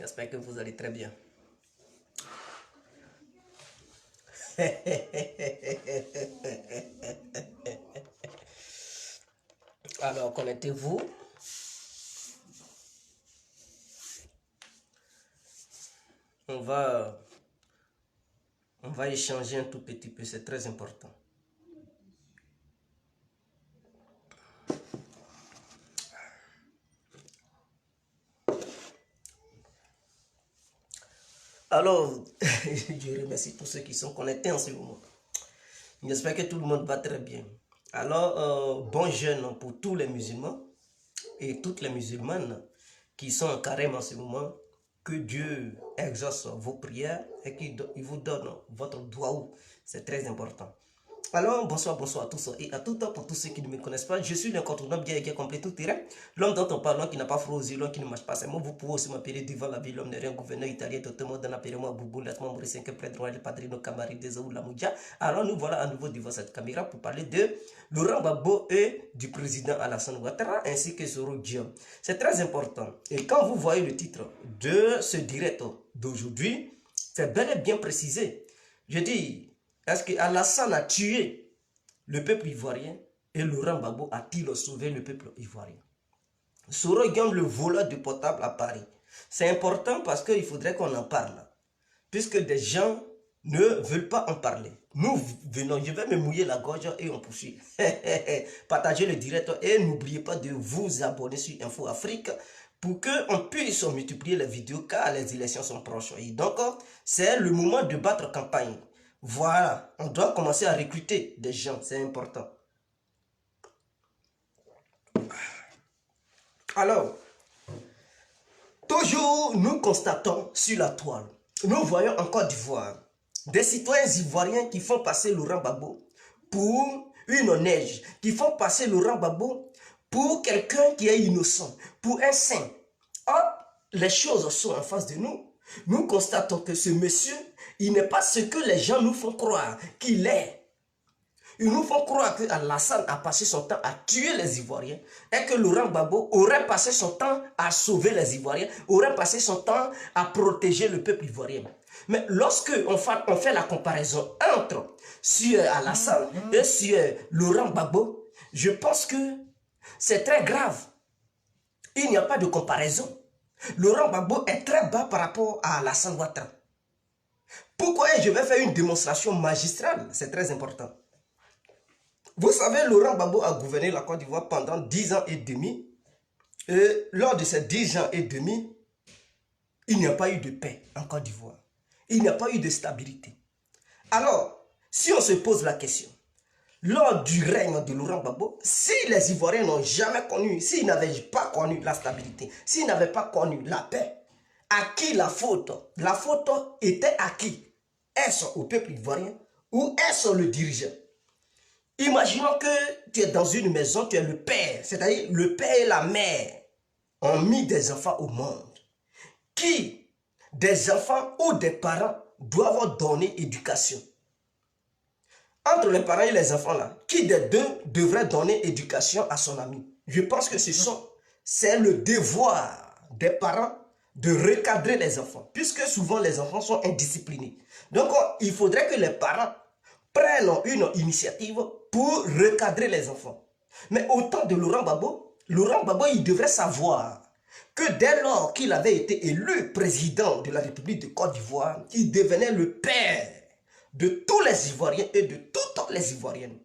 J'espère que vous allez très bien. Alors, connectez-vous. On va échanger un tout petit peu, c'est très important. Alors, je remercie tous ceux qui sont connectés en ce moment. J'espère que tout le monde va très bien. Alors, bon jeûne pour tous les musulmans et toutes les musulmanes qui sont en carême en ce moment. Que Dieu exauce vos prières et qu'il vous donne votre doigt. C'est très important. Alors, bonsoir à tous et à toutes. Pour tous ceux qui ne me connaissent pas, je suis l'incontournable bien qui a complet tout terrain. L'homme dont on parle, l'homme qui n'a pas froid aux yeux, l'homme qui ne marche pas ses mots. Vous pouvez aussi m'appeler devant la vie, l'homme n'est rien, gouverneur italien, totalement d'un appelez-moi Boubou, laisse-moi mourir 5 près droit, le padrino Camari des ou la Moudia. Alors, nous voilà à nouveau devant cette caméra pour parler de Laurent Gbagbo et du président Alassane Ouattara ainsi que Soro Diom. C'est très important. Et quand vous voyez le titre de ce direct d'aujourd'hui, c'est bel et bien précisé. Je dis, est-ce que Alassane a tué le peuple ivoirien et Laurent Gbagbo a-t-il sauvé le peuple ivoirien? Soro Diom, le voleur de portable à Paris. C'est important parce qu'il faudrait qu'on en parle. Puisque des gens ne veulent pas en parler. Nous venons, je vais me mouiller la gorge et on poursuit. Partagez le direct et n'oubliez pas de vous abonner sur Info Afrique pour qu'on puisse multiplier les vidéos car les élections sont proches. Et donc, c'est le moment de battre campagne. Voilà, on doit commencer à recruter des gens, c'est important. Alors, toujours nous constatons sur la toile, nous voyons en Côte d'Ivoire des citoyens ivoiriens qui font passer Laurent Gbagbo pour une neige, qui font passer Laurent Gbagbo pour quelqu'un qui est innocent, pour un saint. Or, les choses sont en face de nous. Nous constatons que ce monsieur, il n'est pas ce que les gens nous font croire qu'il est. Ils nous font croire que Alassane a passé son temps à tuer les Ivoiriens et que Laurent Gbagbo aurait passé son temps à sauver les Ivoiriens, aurait passé son temps à protéger le peuple ivoirien. Mais lorsque on fait la comparaison entre sur Alassane et sur Laurent Gbagbo, je pense que c'est très grave. Il n'y a pas de comparaison. Laurent Gbagbo est très bas par rapport à Alassane Ouattara. Pourquoi je vais faire une démonstration magistrale? C'est très important. Vous savez, Laurent Gbagbo a gouverné la Côte d'Ivoire pendant 10 ans et demi. Et lors de ces 10 ans et demi, il n'y a pas eu de paix en Côte d'Ivoire. Il n'y a pas eu de stabilité. Alors, si on se pose la question, lors du règne de Laurent Gbagbo, si les Ivoiriens n'ont jamais connu, s'ils n'avaient pas connu la stabilité, s'ils n'avaient pas connu la paix, à qui la faute? La faute était à qui? Est-ce au peuple ivoirien ou est-ce le dirigeant? Imaginons que tu es dans une maison, tu es le père, c'est-à-dire le père et la mère ont mis des enfants au monde. Qui des enfants ou des parents doivent donner éducation? Entre les parents et les enfants là, qui des deux devrait donner éducation à son ami? Je pense que c'est le devoir des parents de recadrer les enfants, puisque souvent les enfants sont indisciplinés. Donc il faudrait que les parents prennent une initiative pour recadrer les enfants. Mais au temps de Laurent Gbagbo, il devrait savoir que dès lors qu'il avait été élu président de la République de Côte d'Ivoire, il devenait le père de tous les Ivoiriens et de toutes les Ivoiriennes.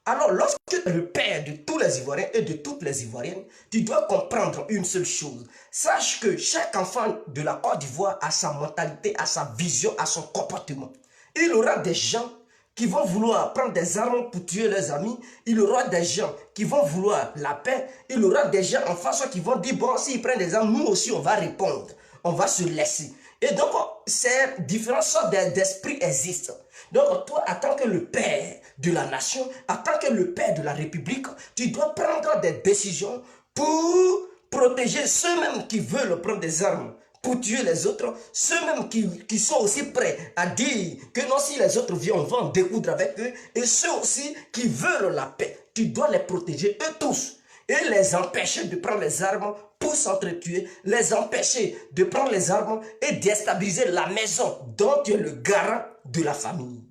Alors, lorsque tu es le père de tous les Ivoiriens et de toutes les Ivoiriennes, tu dois comprendre une seule chose. Sache que chaque enfant de la Côte d'Ivoire a sa mentalité, a sa vision, a son comportement. Il aura des gens qui vont vouloir prendre des armes pour tuer leurs amis. Il aura des gens qui vont vouloir la paix. Il aura des gens en face qui vont dire, bon, s'ils prennent des armes, nous aussi, on va répondre. On va se laisser. Et donc, ces différentes sortes d'esprits existent. Donc, toi, en tant que le père de la nation, en tant que le père de la République, tu dois prendre des décisions pour protéger ceux-mêmes qui veulent prendre des armes pour tuer les autres, ceux-mêmes qui sont aussi prêts à dire que non, si les autres viennent, on va en découdre avec eux, et ceux aussi qui veulent la paix, tu dois les protéger, eux tous. et les empêcher de prendre les armes pour s'entretuer, les empêcher de prendre les armes et déstabiliser la maison dont tu es le garant de la famille.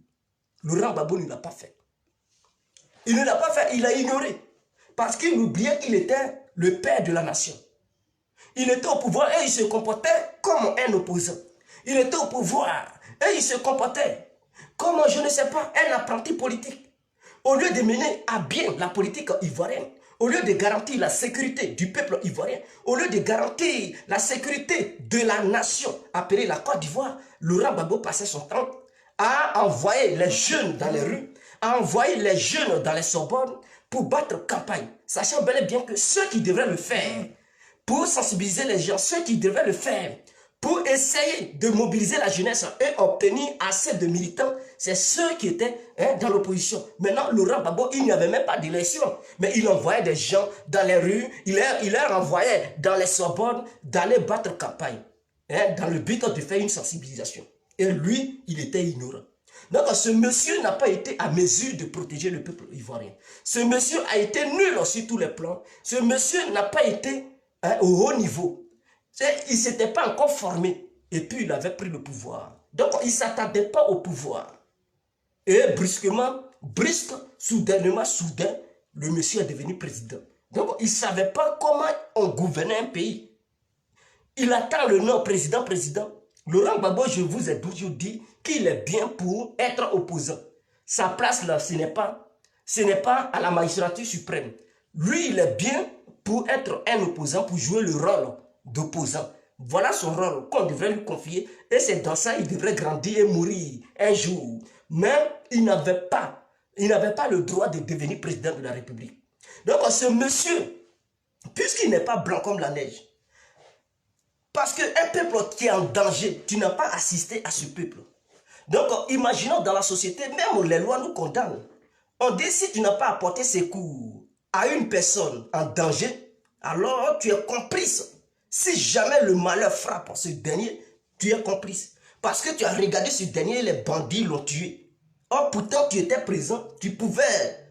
Laurent Gbagbo ne l'a pas fait. Il ne l'a pas fait, il a ignoré. Parce qu'il oubliait qu'il était le père de la nation. Il était au pouvoir et il se comportait comme un opposant. Il était au pouvoir et il se comportait comme, je ne sais pas, un apprenti politique. Au lieu de mener à bien la politique ivoirienne, au lieu de garantir la sécurité du peuple ivoirien, au lieu de garantir la sécurité de la nation appelée la Côte d'Ivoire, Laurent Gbagbo passait son temps à envoyer les jeunes dans les rues, à envoyer les jeunes dans les Sorbonnes pour battre campagne, sachant bel et bien que ceux qui devraient le faire pour sensibiliser les gens, ceux qui devraient le faire pour essayer de mobiliser la jeunesse et obtenir assez de militants, c'est ceux qui étaient dans l'opposition. Maintenant, Laurent Gbagbo, il n'y avait même pas d'élection, mais il envoyait des gens dans les rues, il leur envoyait dans les Sorbonnes d'aller battre campagne, dans le but de faire une sensibilisation. Et lui, il était ignorant. Donc, ce monsieur n'a pas été à mesure de protéger le peuple ivoirien. Ce monsieur a été nul sur tous les plans. Ce monsieur n'a pas été au haut niveau. Il ne s'était pas encore formé. Et puis, il avait pris le pouvoir. Donc, il ne s'attendait pas au pouvoir. Et brusquement, soudainement, le monsieur est devenu président. Donc, il ne savait pas comment on gouvernait un pays. Il attend le nom président. Laurent Gbagbo, je vous ai toujours dit qu'il est bien pour être opposant. Sa place là, ce n'est pas à la magistrature suprême. Lui, il est bien pour être un opposant, pour jouer le rôle d'opposant. Voilà son rôle qu'on devrait lui confier. Et c'est dans ça qu'il devrait grandir et mourir un jour. Mais il n'avait pas le droit de devenir président de la République. Donc ce monsieur, puisqu'il n'est pas blanc comme la neige, parce qu'un peuple qui est en danger, tu n'as pas assisté à ce peuple. Donc, imaginons dans la société, même les lois nous condamnent. On dit si tu n'as pas apporté secours à une personne en danger, alors tu es complice. Si jamais le malheur frappe ce dernier, tu es complice. Parce que tu as regardé ce dernier, les bandits l'ont tué. Or, pourtant, tu étais présent, tu pouvais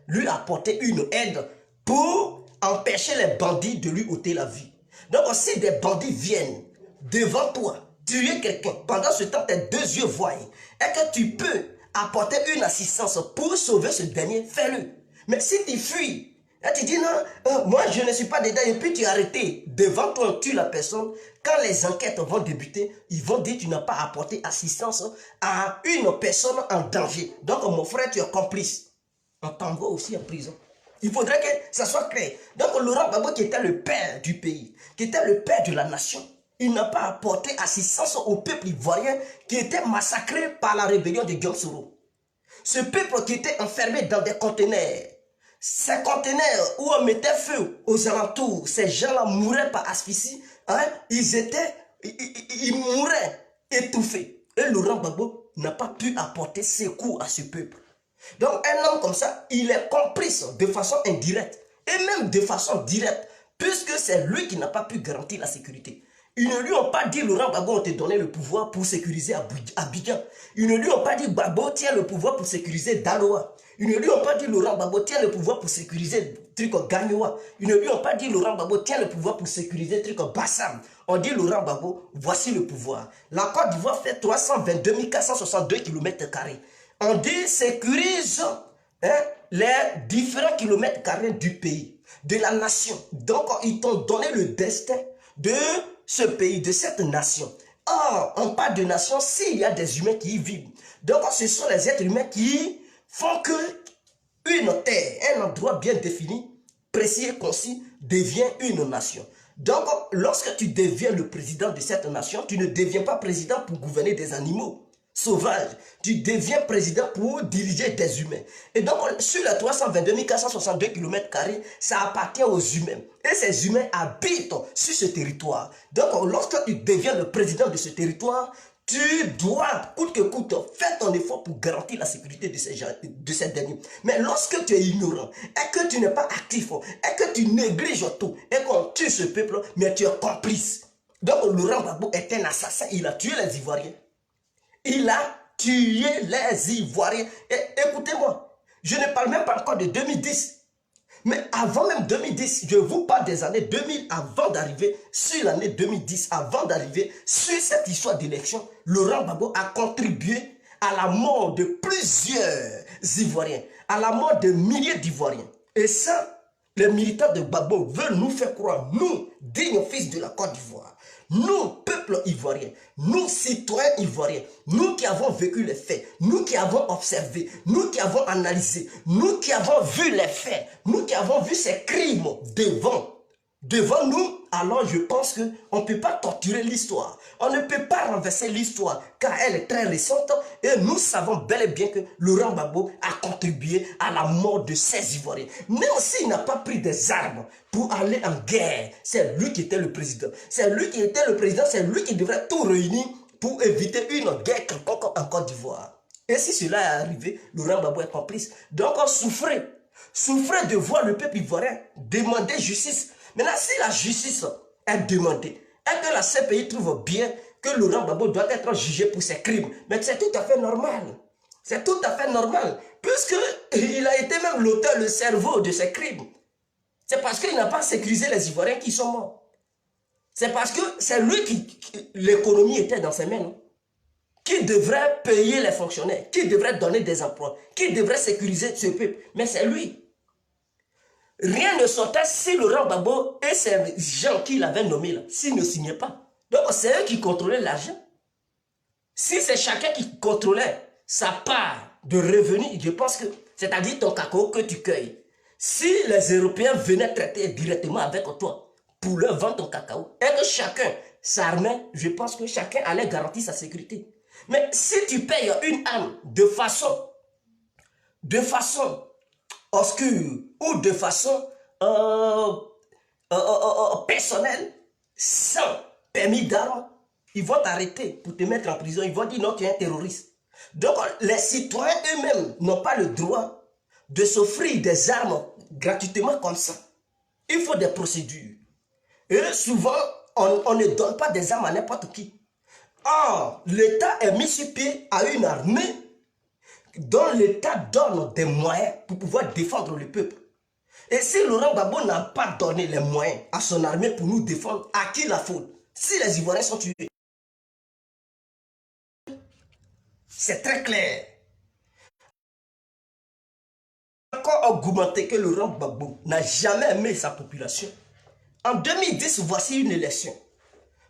lui apporter une aide pour empêcher les bandits de lui ôter la vie. Donc, si des bandits viennent devant toi, tuer quelqu'un, pendant ce temps, tes deux yeux voient, et que tu peux apporter une assistance pour sauver ce dernier, fais-le. Mais si tu fuis, et tu dis non, moi je ne suis pas dedans, et puis tu es arrêté, devant toi, on tue la personne, quand les enquêtes vont débuter, ils vont dire que tu n'as pas apporté assistance à une personne en danger. Donc mon frère, tu es complice. On t'envoie aussi en prison. Il faudrait que ça soit clair. Donc Laurent Gbagbo, qui était le père du pays, qui était le père de la nation, il n'a pas apporté assistance au peuple ivoirien qui était massacré par la rébellion de Guillaume Soro. Ce peuple qui était enfermé dans des conteneurs, ces conteneurs où on mettait feu aux alentours, ces gens-là mouraient par asphyxie, ils mouraient étouffés. Et Laurent Gbagbo n'a pas pu apporter secours à ce peuple. Donc un homme comme ça, il est complice de façon indirecte et même de façon directe, puisque c'est lui qui n'a pas pu garantir la sécurité. Ils ne lui ont pas dit, Laurent Gbagbo, on t'a donné le pouvoir pour sécuriser Abidjan. Ils ne lui ont pas dit, Gbagbo, tiens le pouvoir pour sécuriser Daloa. Ils ne lui ont pas dit, Laurent Gbagbo, tiens le pouvoir pour sécuriser Gagnoa. Ils ne lui ont pas dit, Laurent Gbagbo, tiens le pouvoir pour sécuriser Bassam. On dit, Laurent Gbagbo, voici le pouvoir. La Côte d'Ivoire fait 322 462 km². On dit, sécurise les différents kilomètres carrés du pays, de la nation. Donc, ils t'ont donné le destin de ce pays, de cette nation. Or, on parle de nation s'il y a des humains qui y vivent. Donc, ce sont les êtres humains qui font que une terre, un endroit bien défini, précis et concis, devient une nation. Donc, lorsque tu deviens le président de cette nation, tu ne deviens pas président pour gouverner des animaux sauvages. Tu deviens président pour diriger des humains. Et donc, sur les 322 462 km², ça appartient aux humains. Et ces humains habitent sur ce territoire. Donc, lorsque tu deviens le président de ce territoire, tu dois, coûte que coûte, faire ton effort pour garantir la sécurité de ces derniers. Mais lorsque tu es ignorant, et que tu n'es pas actif, et que tu négliges tout, et qu'on tue ce peuple, mais tu es complice. Donc, Laurent Gbagbo est un assassin, il a tué les Ivoiriens. Il a tué les Ivoiriens. Et écoutez-moi, je ne parle même pas encore de 2010. Mais avant même 2010, je vous parle des années 2000, avant d'arriver sur l'année 2010, avant d'arriver sur cette histoire d'élection, Laurent Gbagbo a contribué à la mort de plusieurs Ivoiriens, à la mort de milliers d'Ivoiriens. Et ça, les militants de Gbagbo veulent nous faire croire, nous, dignes fils de la Côte d'Ivoire, nous, peuple ivoirien, nous, citoyens ivoiriens, nous qui avons vécu les faits, nous qui avons observé, nous qui avons analysé, nous qui avons vu les faits, nous qui avons vu ces crimes devant nous, alors je pense qu'on ne peut pas torturer l'histoire. On ne peut pas renverser l'histoire car elle est très récente et nous savons bel et bien que Laurent Gbagbo a contribué à la mort de ces Ivoiriens. Même s'il n'a pas pris des armes pour aller en guerre, c'est lui qui était le président. C'est lui qui était le président, c'est lui qui devrait tout réunir pour éviter une guerre quelconque en Côte d'Ivoire. Et si cela est arrivé, Laurent Gbagbo est complice. Donc on souffrait de voir le peuple ivoirien demander justice. Maintenant, si la justice est demandée et que la CPI trouve bien que Laurent Gbagbo doit être jugé pour ses crimes, mais c'est tout à fait normal. C'est tout à fait normal, puisqu'il a été même l'auteur, le cerveau de ces crimes. C'est parce qu'il n'a pas sécurisé les Ivoiriens qui sont morts. C'est parce que c'est lui qui l'économie était dans ses mains, non? Qui devrait payer les fonctionnaires, qui devrait donner des emplois, qui devrait sécuriser ce peuple. Mais c'est lui. Rien ne sortait si Laurent Gbagbo et ces gens qu'il avait nommés là, s'ils ne signaient pas. Donc c'est eux qui contrôlaient l'argent. Si c'est chacun qui contrôlait sa part de revenus, je pense que, c'est-à-dire ton cacao que tu cueilles, si les Européens venaient traiter directement avec toi pour leur vendre ton cacao, et que chacun s'armait, je pense que chacun allait garantir sa sécurité. Mais si tu payes une arme de façon obscure ou de façon personnelle, sans permis d'armes, ils vont t'arrêter pour te mettre en prison. Ils vont dire non, tu es un terroriste. Donc les citoyens eux-mêmes n'ont pas le droit de s'offrir des armes gratuitement comme ça. Il faut des procédures. Et souvent, on ne donne pas des armes à n'importe qui. Or, l'État est mis sur pied à une armée dont l'État donne des moyens pour pouvoir défendre le peuple. Et si Laurent Gbagbo n'a pas donné les moyens à son armée pour nous défendre, à qui la faute? Si les Ivoiriens sont tués. C'est très clair. Encore augmenté que Laurent Gbagbo n'a jamais aimé sa population. En 2010, voici une élection.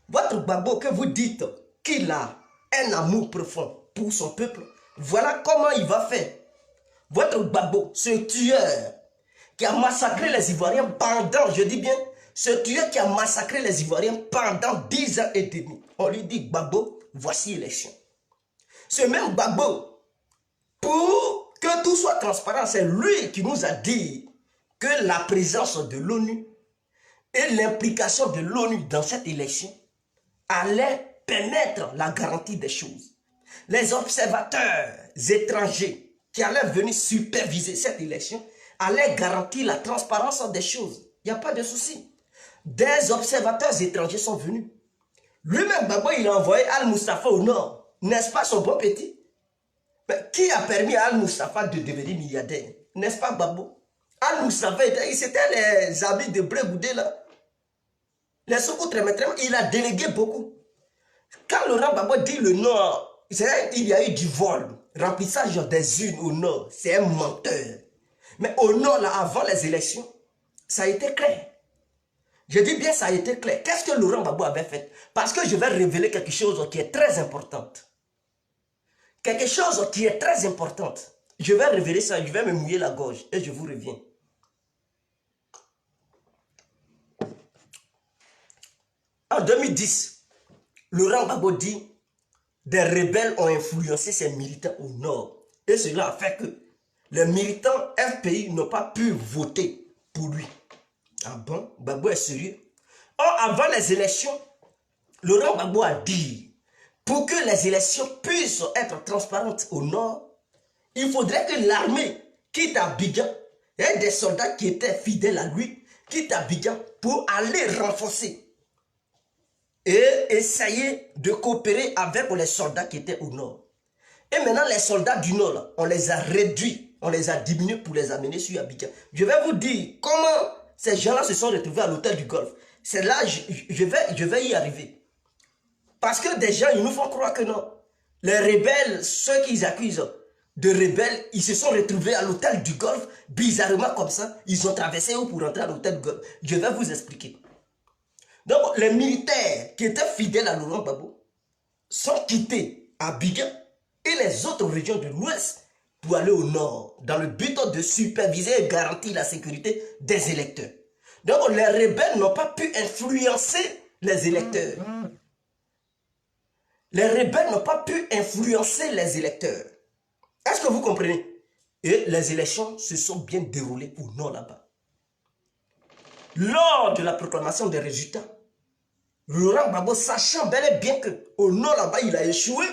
Votre Gbagbo que vous dites qu'il a un amour profond pour son peuple, voilà comment il va faire. Votre Gbagbo, ce tueur qui a massacré les Ivoiriens pendant, je dis bien, ce tueur qui a massacré les Ivoiriens pendant 10 ans et demi. On lui dit Gbagbo, voici l'élection. Ce même Gbagbo, pour que tout soit transparent, c'est lui qui nous a dit que la présence de l'ONU et l'implication de l'ONU dans cette élection allait permettre la garantie des choses. Les observateurs étrangers qui allaient venir superviser cette élection allaient garantir la transparence des choses. Il n'y a pas de souci. Des observateurs étrangers sont venus. Lui-même, Gbagbo, il a envoyé Al-Mustafa au nord. N'est-ce pas son bon petit? Mais qui a permis à Al-Mustafa de devenir milliardaire? N'est-ce pas Gbagbo? Al-Mustafa, c'était les habits de Blé-Goudé là. Les Soko Tremetrem, il a délégué beaucoup. Quand Laurent Gbagbo dit le nord, il y a eu du vol, remplissage des unes au nord, c'est un menteur. Mais au nord, là, avant les élections, ça a été clair. Je dis bien ça a été clair. Qu'est-ce que Laurent Gbagbo avait fait? Parce que je vais révéler quelque chose qui est très important. Quelque chose qui est très important. Je vais révéler ça, je vais me mouiller la gorge et je vous reviens. En 2010, Laurent Gbagbo dit des rebelles ont influencé ces militants au nord. Et cela a fait que les militants FPI n'ont pas pu voter pour lui. Ah bon? Gbagbo est sérieux? Or, avant les élections, Laurent Gbagbo a dit, pour que les élections puissent être transparentes au nord, il faudrait que l'armée quitte Abidjan, il y a des soldats qui étaient fidèles à lui, quitte Abidjan pour aller renforcer et essayer de coopérer avec les soldats qui étaient au nord. Et maintenant, les soldats du nord, là, on les a réduits on les a diminués pour les amener sur Abidjan. Je vais vous dire comment ces gens-là se sont retrouvés à l'hôtel du Golfe. C'est là que je vais y arriver. Parce que des gens, ils nous font croire que non. Les rebelles, ceux qu'ils accusent de rebelles, ils se sont retrouvés à l'hôtel du Golfe, bizarrement comme ça. Ils ont traversé pour rentrer à l'hôtel du Golfe. Je vais vous expliquer. Donc, les militaires qui étaient fidèles à Laurent Gbagbo sont quittés à Abidjan et les autres régions de l'Ouest pour aller au nord, dans le but de superviser et garantir la sécurité des électeurs. Donc, les rebelles n'ont pas pu influencer les électeurs. Les rebelles n'ont pas pu influencer les électeurs. Est-ce que vous comprenez? Et les élections se sont bien déroulées au nord là-bas. Lors de la proclamation des résultats, Laurent Gbagbo, sachant bel et bien qu'au nord là-bas, il a échoué,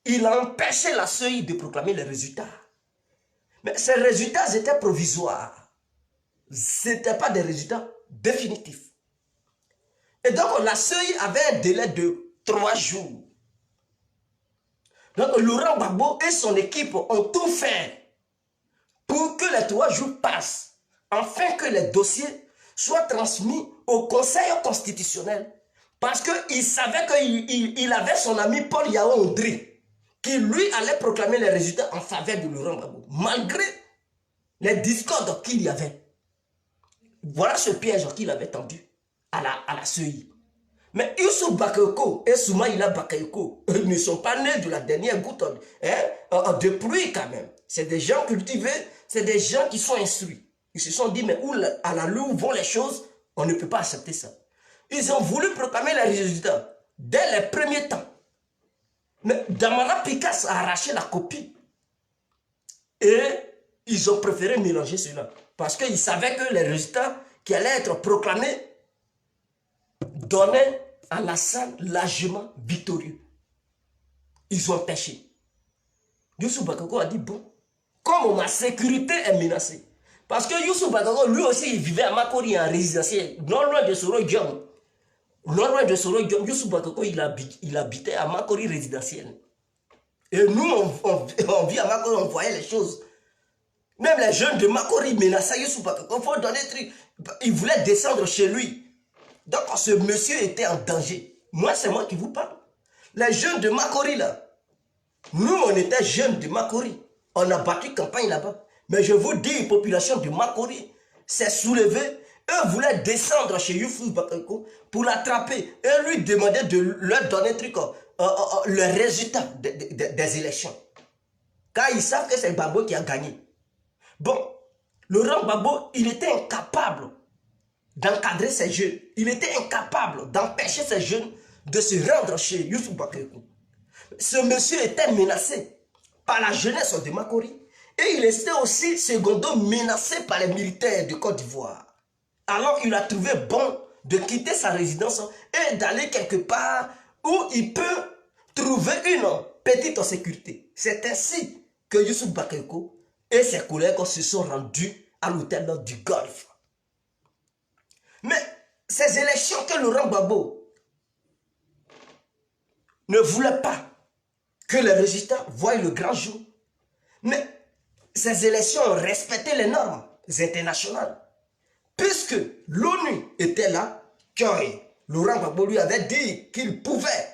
il a empêché la CEI de proclamer les résultats. Mais ces résultats étaient provisoires. Ce n'étaient pas des résultats définitifs. Et donc, la CEI avait un délai de 3 jours. Donc, Laurent Gbagbo et son équipe ont tout fait pour que les 3 jours passent, afin que les dossiers soient transmis au Conseil constitutionnel. Parce qu'il savait qu'il avait son ami Paul Yao-Ondry, qui lui allait proclamer les résultats en faveur de Laurent Gbagbo, malgré les discordes qu'il y avait. Voilà ce piège qu'il avait tendu à la CEI. Mais Youssouf Bakayoko et Soumaïla Bakayoko ne sont pas nés de la dernière goutte de pluie quand même. C'est des gens cultivés, c'est des gens qui sont instruits. Ils se sont dit, mais où à la où vont les choses, on ne peut pas accepter ça. Ils ont voulu proclamer les résultats dès les premiers temps. Mais Damara Picasso a arraché la copie. Et ils ont préféré mélanger cela. Parce qu'ils savaient que les résultats qui allaient être proclamés donnaient à Alassane largement victorieux. Ils ont pêché. Youssouf Bakayoko a dit, bon, comme ma sécurité est menacée, parce que Youssouf Bakayoko, lui aussi, il vivait à Makori en résidentiel, non loin de Soro Diom. Non loin de Soro Diom, Youssouf Bakayoko, il habitait à Makori résidentiel. Et nous, on vit à Makori, on voyait les choses. Même les jeunes de Makori menaçaient Youssouf Bakayoko, il faut donner des trucs. Ils voulaient descendre chez lui. Donc, ce monsieur était en danger. Moi, c'est moi qui vous parle. Les jeunes de Makori, là, nous, on était jeunes de Makori. On a battu campagne là-bas. Mais je vous dis, population de Makori s'est soulevée. Eux voulaient descendre chez Youssouf Bakayoko pour l'attraper et lui demander de leur donner le résultat des élections. Car ils savent que c'est Gbagbo qui a gagné. Bon, Laurent Gbagbo, il était incapable d'encadrer ces jeunes. Il était incapable d'empêcher ces jeunes de se rendre chez Youssouf Bakayoko. Ce monsieur était menacé par la jeunesse de Makori. Et il était aussi, secondo, menacé par les militaires de Côte d'Ivoire. Alors il a trouvé bon de quitter sa résidence et d'aller quelque part où il peut trouver une petite sécurité. C'est ainsi que Youssouf Bakayoko et ses collègues se sont rendus à l'hôtel du Golfe. Mais ces élections que Laurent Gbagbo ne voulait pas que les résultats voient le grand jour. Mais ces élections ont respecté les normes internationales. Puisque l'ONU était là, Laurent Gbagbo lui avait dit qu'il pouvait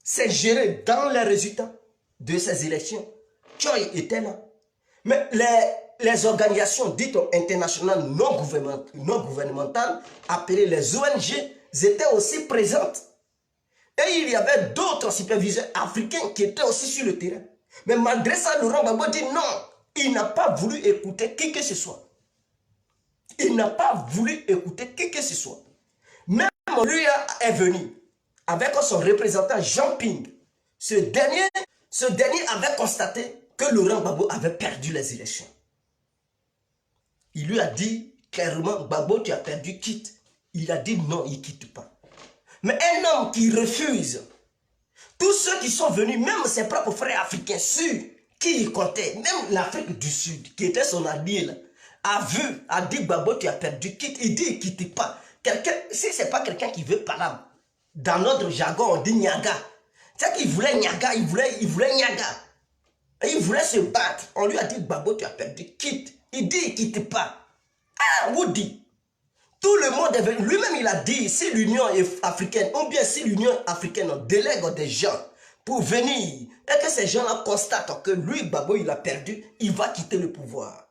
s'ingérer dans les résultats de ces élections. Choy était là. Mais les organisations dites internationales non gouvernementales, appelées les ONG, étaient aussi présentes. Et il y avait d'autres superviseurs africains qui étaient aussi sur le terrain. Mais malgré ça, Laurent Gbagbo dit non, il n'a pas voulu écouter qui que ce soit. Il n'a pas voulu écouter qui que ce soit. Même lui est venu avec son représentant Jean Ping. Ce dernier avait constaté que Laurent Gbagbo avait perdu les élections. Il lui a dit clairement, Gbagbo, tu as perdu, quitte. Il a dit non, il ne quitte pas. Mais un homme qui refuse, tous ceux qui sont venus, même ses propres frères africains sûrs, qui y comptaient, même l'Afrique du Sud, qui était son allié là, a dit Gbagbo, tu as perdu, quitte. Il dit, il ne quitte pas. Si ce n'est pas quelqu'un qui veut parler, dans notre jargon, on dit Niaga. C'est qu'il voulait Niaga, il voulait Niaga. Il voulait se battre. On lui a dit, Gbagbo, tu as perdu, quitte. Il dit, il ne quitte pas. Ah, vous dit. Tout le monde est venu. Lui-même, il a dit, si l'Union africaine, ou bien si l'Union africaine délègue des gens pour venir, et que ces gens-là constatent que lui, Gbagbo, il a perdu, il va quitter le pouvoir.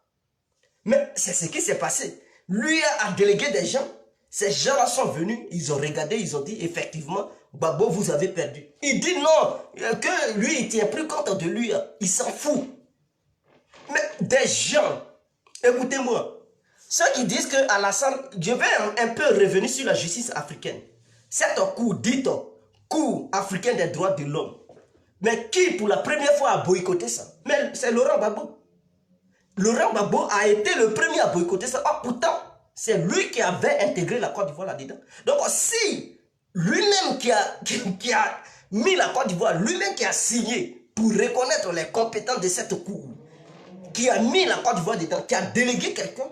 Mais c'est ce qui s'est passé. Lui a délégué des gens. Ces gens-là sont venus, ils ont regardé, ils ont dit, effectivement, Gbagbo, vous avez perdu. Il dit non, que lui, il tient plus compte de lui, il s'en fout. Mais des gens, écoutez-moi, ceux qui disent que Alassane, je vais un peu revenir sur la justice africaine. Cette cour, dit cour africaine des droits de l'homme. Mais qui, pour la première fois, a boycotté ça? Mais c'est Laurent Gbagbo. Laurent Gbagbo a été le premier à boycotter ça. Oh, pourtant, c'est lui qui avait intégré la Côte d'Ivoire là-dedans. Donc, si lui-même qui a mis la Côte d'Ivoire, lui-même qui a signé pour reconnaître les compétences de cette cour, qui a mis la Côte d'Ivoire dedans, qui a délégué quelqu'un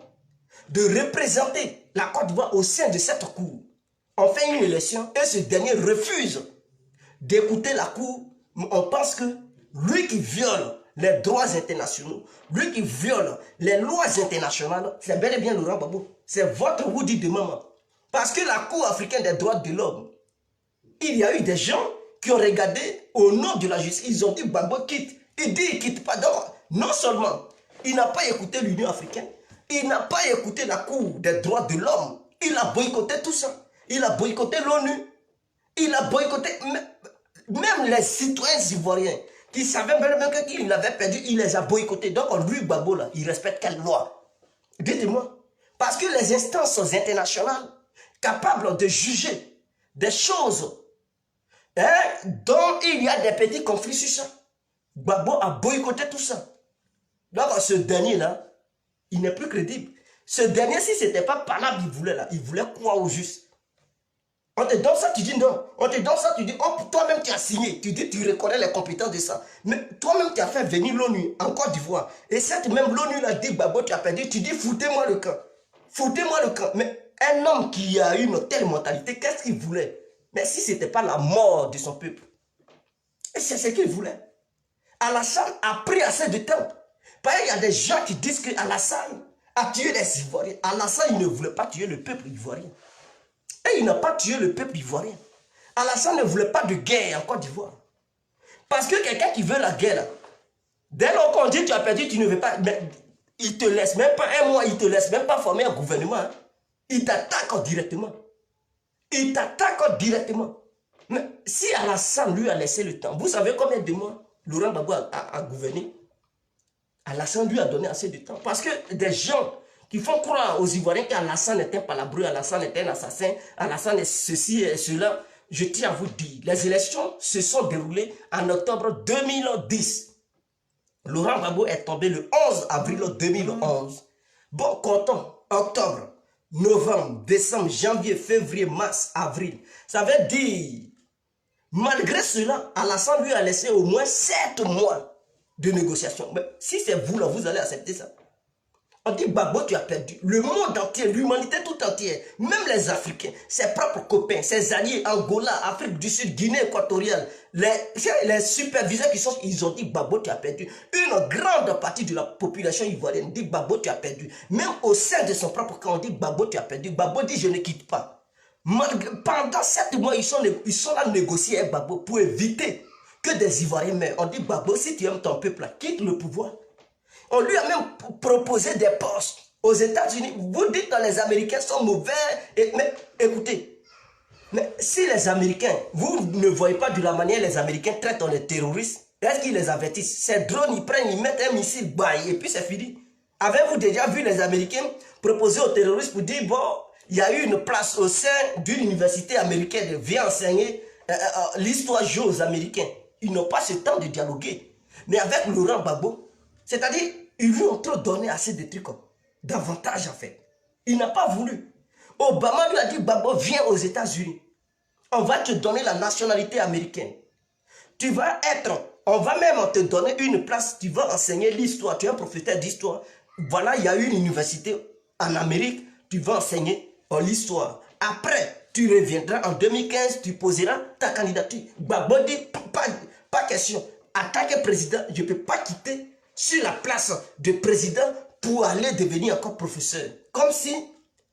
de représenter la Côte d'Ivoire au sein de cette cour, on fait une élection et ce dernier refuse d'écouter la cour, on pense que lui qui viole les droits internationaux, lui qui viole les lois internationales, c'est bel et bien Laurent Gbagbo. C'est votre Woody de maman. Parce que la Cour africaine des droits de l'homme, il y a eu des gens qui ont regardé au nom de la justice, ils ont dit Gbagbo quitte. Il dit il quitte pas. Donc, non seulement il n'a pas écouté l'Union africaine, il n'a pas écouté la Cour des droits de l'homme, il a boycotté tout ça. Il a boycotté l'ONU, il a boycotté même les citoyens ivoiriens qui savaient même qu'il avait perdu, il les a boycottés. Donc lui, Gbagbo, là, il respecte quelle loi? Dites-moi. Parce que les instances internationales capables de juger des choses dont il y a des petits conflits sur ça, Gbagbo a boycotté tout ça. Donc ce dernier-là, il n'est plus crédible. Ce dernier, si ce n'était pas Paname, il voulait quoi au juste? On te donne ça, tu dis non. On te donne ça, tu dis, oh, toi-même tu as signé. Tu dis, tu reconnais les compétences de ça. Mais toi-même tu as fait venir l'ONU en Côte d'Ivoire. Et cette même l'ONU l'a dit, Gbagbo, tu as perdu. Tu dis, foutez-moi le camp. Foutez-moi le camp. Mais un homme qui a une telle mentalité, qu'est-ce qu'il voulait? Mais si ce n'était pas la mort de son peuple. Et c'est ce qu'il voulait. Alassane a pris assez de temps. Parce qu'il y a des gens qui disent que Alassane a tué les Ivoiriens. Alassane, il ne voulait pas tuer le peuple ivoirien. Et il n'a pas tué le peuple ivoirien. Alassane ne voulait pas de guerre en Côte d'Ivoire. Parce que quelqu'un qui veut la guerre, dès lors qu'on dit tu as perdu, tu ne veux pas, mais il te laisse même pas un mois, il ne te laisse même pas former un gouvernement. Hein. Il t'attaque directement. Il t'attaque directement. Mais si Alassane lui a laissé le temps, vous savez combien de mois Laurent Gbagbo a gouverné? Alassane lui a donné assez de temps. Parce que des gens qui font croire aux Ivoiriens qu'Alassane est un palabreux, Alassane est un assassin, Alassane est ceci et cela. Je tiens à vous dire, les élections se sont déroulées en octobre 2010. Laurent Gbagbo est tombé le 11 avril 2011. Bon, comptons, octobre, novembre, décembre, janvier, février, mars, avril. Ça veut dire, malgré cela, Alassane lui a laissé au moins 7 mois de négociation. Mais si c'est vous là, vous allez accepter ça. On dit Gbagbo, tu as perdu. Le monde entier, l'humanité tout entière, même les Africains, ses propres copains, ses alliés, Angola, Afrique du Sud, Guinée équatoriale, les superviseurs qui sont, ils ont dit Gbagbo, tu as perdu. Une grande partie de la population ivoirienne dit Gbagbo, tu as perdu. Même au sein de son propre camp, on dit Gbagbo, tu as perdu. Gbagbo dit je ne quitte pas. Pendant 7 mois, ils sont là négocier avec Gbagbo pour éviter que des Ivoiriens meurent. On dit Gbagbo, si tu aimes ton peuple, quitte le pouvoir. On lui a même proposé des postes aux États-Unis. Vous dites que les Américains sont mauvais. Mais écoutez, mais si les Américains, vous ne voyez pas de la manière les Américains traitent les terroristes, est-ce qu'ils les avertissent? Ces drones, ils prennent, ils mettent un missile, et puis c'est fini. Avez-vous déjà vu les Américains proposer aux terroristes pour dire, bon, il y a eu une place au sein d'une université américaine, viens enseigner l'histoire géo aux Américains. Ils n'ont pas ce temps de dialoguer. Mais avec Laurent Gbagbo, c'est-à-dire, ils lui ont trop donné assez de trucs, davantage en fait. Il n'a pas voulu. Obama lui a dit, Gbagbo, viens aux États-Unis. On va te donner la nationalité américaine. Tu vas être, on va même te donner une place, tu vas enseigner l'histoire, tu es un professeur d'histoire. Voilà, il y a une université en Amérique, tu vas enseigner l'histoire. Après, tu reviendras en 2015, tu poseras ta candidature. Gbagbo dit, pas question. en tant que président, je ne peux pas quitter sur la place de président pour aller devenir encore professeur. Comme si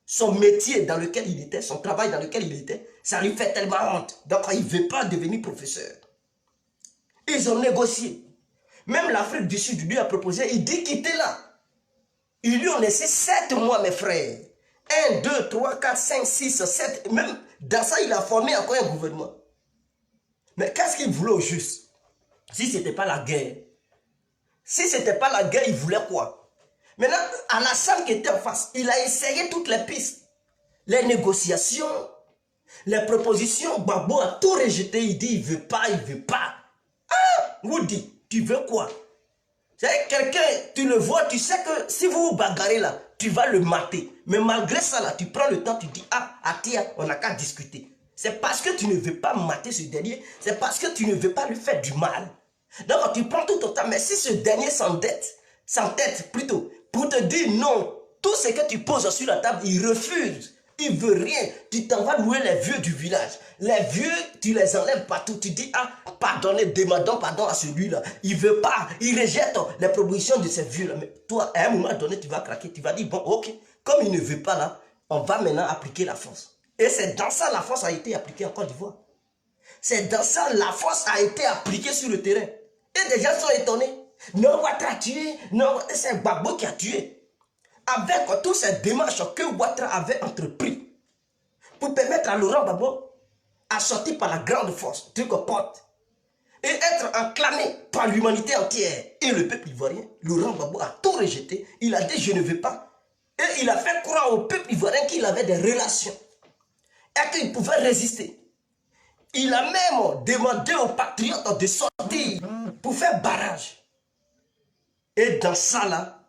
son métier dans lequel il était, son travail dans lequel il était, ça lui fait tellement honte. Donc il ne veut pas devenir professeur. Ils ont négocié. Même l'Afrique du Sud lui a proposé, il dit quitter là. Ils lui ont laissé 7 mois, mes frères. 1, 2, 3, 4, 5, 6, 7. Même dans ça, il a formé encore un gouvernement. Mais qu'est-ce qu'il voulait au juste? Si ce n'était pas la guerre. Si ce n'était pas la guerre, il voulait quoi? Maintenant, Alassane qui était en face, il a essayé toutes les pistes. Les négociations, les propositions, Gbagbo a tout rejeté. Il dit, il ne veut pas, il ne veut pas. Ah, Woody, tu veux quoi? C'est quelqu'un, tu le vois, tu sais que si vous vous bagarrez là, tu vas le mater. Mais malgré ça là, tu prends le temps, tu dis, ah, Atia, on n'a qu'à discuter. C'est parce que tu ne veux pas mater ce dernier, c'est parce que tu ne veux pas lui faire du mal. Donc tu prends tout ton temps, mais si ce dernier s'entête plutôt, pour te dire non, tout ce que tu poses sur la table, il refuse. Il veut rien. Tu t'en vas louer les vieux du village. Les vieux, tu les enlèves partout. Tu dis, ah, pardonnez, demandons pardon à celui-là. Il veut pas. Il rejette les propositions de ces vieux-là. Mais toi, à un moment donné, tu vas craquer. Tu vas dire, bon, ok, comme il ne veut pas là, on va maintenant appliquer la force. Et c'est dans ça la force a été appliquée en Côte d'Ivoire. C'est dans ça la force a été appliquée sur le terrain. Et des gens sont étonnés. Non, Ouattara a tué. Non, c'est Gbagbo qui a tué. Avec toutes ces démarches que Ouattara avait entrepris pour permettre à Laurent Gbagbo à sortir par la grande force, truc aux portes, et être acclamé par l'humanité entière et le peuple ivoirien, Laurent Gbagbo a tout rejeté. Il a dit je ne veux pas. Et il a fait croire au peuple ivoirien qu'il avait des relations et qu'il pouvait résister. Il a même demandé aux patriotes de sortir pour faire barrage. Et dans ça là,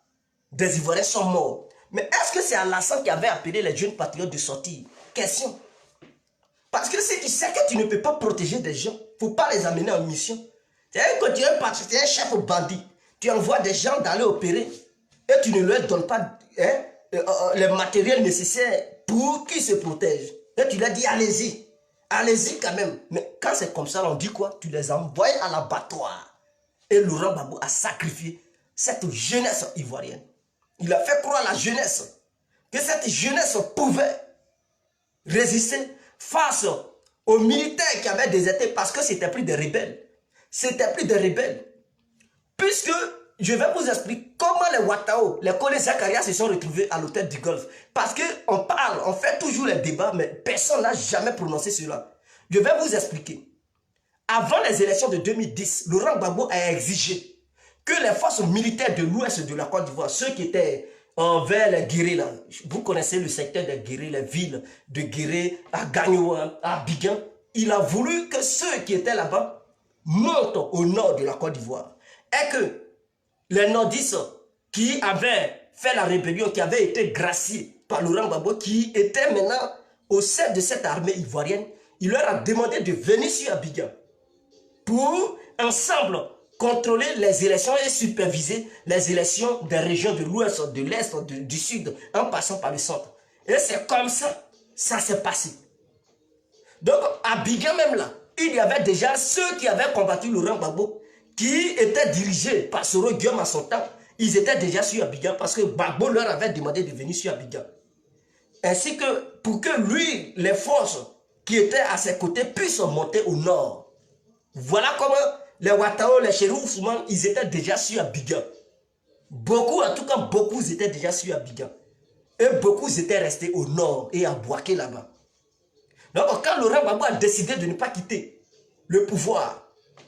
des Ivoiriens sont morts. Mais est-ce que c'est Alassane qui avait appelé les jeunes patriotes de sortir? Question. Parce que si tu sais que tu ne peux pas protéger des gens, il ne faut pas les amener en mission. C'est-à-dire que tu es un chef bandit. Tu envoies des gens d'aller opérer et tu ne leur donnes pas le matériel nécessaire pour qu'ils se protègent. Et tu leur dis allez-y. Allez-y quand même. Mais quand c'est comme ça, on dit quoi? Tu les envoies à l'abattoir. Et Laurent Gbagbo a sacrifié cette jeunesse ivoirienne. Il a fait croire à la jeunesse que cette jeunesse pouvait résister face aux militaires qui avaient déserté parce que c'était plus des rebelles. C'était plus des rebelles. Puisque je vais vous expliquer comment les Ouattao, les Kone Zakaria se sont retrouvés à l'hôtel du Golfe. Parce qu'on parle, on fait toujours les débats, mais personne n'a jamais prononcé cela. Je vais vous expliquer. Avant les élections de 2010, Laurent Gbagbo a exigé que les forces militaires de l'ouest de la Côte d'Ivoire, ceux qui étaient envers les Guéré, là, vous connaissez le secteur des Guéré, les villes de Guéré, à Gagno, à Abidjan, il a voulu que ceux qui étaient là-bas montent au nord de la Côte d'Ivoire. Et que les nordistes qui avaient fait la rébellion, qui avaient été graciés par Laurent Gbagbo, qui étaient maintenant au sein de cette armée ivoirienne, il leur a demandé de venir sur Abidjan pour ensemble contrôler les élections et superviser les élections des régions de l'ouest, de l'est, du sud, en passant par le centre. Et c'est comme ça, ça s'est passé. Donc, à Abidjan même là, il y avait déjà ceux qui avaient combattu Laurent Gbagbo, qui étaient dirigés par Soro Guillaume à son temps. Ils étaient déjà sur Abidjan parce que Gbagbo leur avait demandé de venir sur Abidjan. Ainsi que pour que lui, les forces qui étaient à ses côtés puissent monter au nord. Voilà comment les Ouattao, les Chérif Ousmane, ils étaient déjà sur Abidjan. Beaucoup, en tout cas, beaucoup étaient déjà sur Abidjan. Et beaucoup étaient restés au nord et à Bouaké là-bas. Donc, quand Laurent Gbagbo a décidé de ne pas quitter le pouvoir,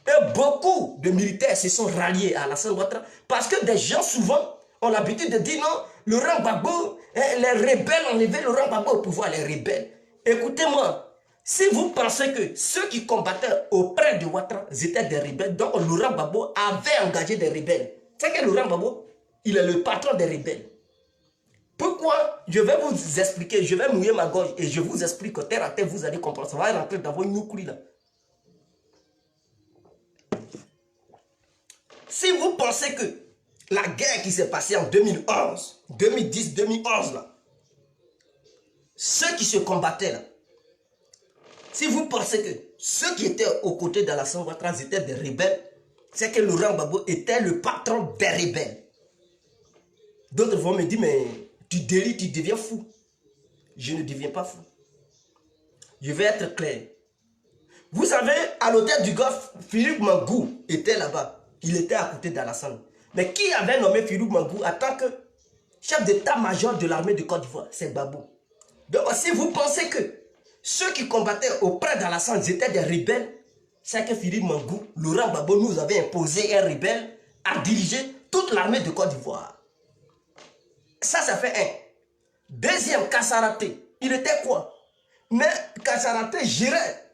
et beaucoup de militaires se sont ralliés à Alassane Ouattara, parce que des gens souvent ont l'habitude de dire non, Laurent Gbagbo, les rebelles ont levé Laurent Gbagbo au pouvoir, les rebelles. Écoutez-moi, si vous pensez que ceux qui combattaient auprès de Ouattara étaient des rebelles, donc Laurent Gbagbo avait engagé des rebelles. C'est que Laurent Gbagbo, il est le patron des rebelles. Pourquoi? Je vais vous expliquer, je vais mouiller ma gorge et je vous explique que terre à terre, vous allez comprendre. Ça va rentrer dans vos noukoulis là. Si vous pensez que la guerre qui s'est passée en 2011, 2010, 2011 là, ceux qui se combattaient là, si vous pensez que ceux qui étaient aux côtés d'Alassane Ouattara étaient des rebelles, c'est que Laurent Gbagbo était le patron des rebelles. D'autres vont me dire, mais tu délis, tu deviens fou. Je ne deviens pas fou. Je vais être clair. Vous savez, à l'hôtel du Golfe, Philippe Mangou était là-bas. Il était à côté d'Alassane. Mais qui avait nommé Philippe Mangou en tant que chef d'état-major de l'armée de Côte d'Ivoire? C'est Gbagbo. Donc si vous pensez que ceux qui combattaient auprès d'Alassane étaient des rebelles, c'est que Philippe Mangou, Laurent Gbagbo nous avait imposé un rebelle à diriger toute l'armée de Côte d'Ivoire. Ça fait un. Deuxième, Kassaraté. Il était quoi? Mais Kassaraté gérait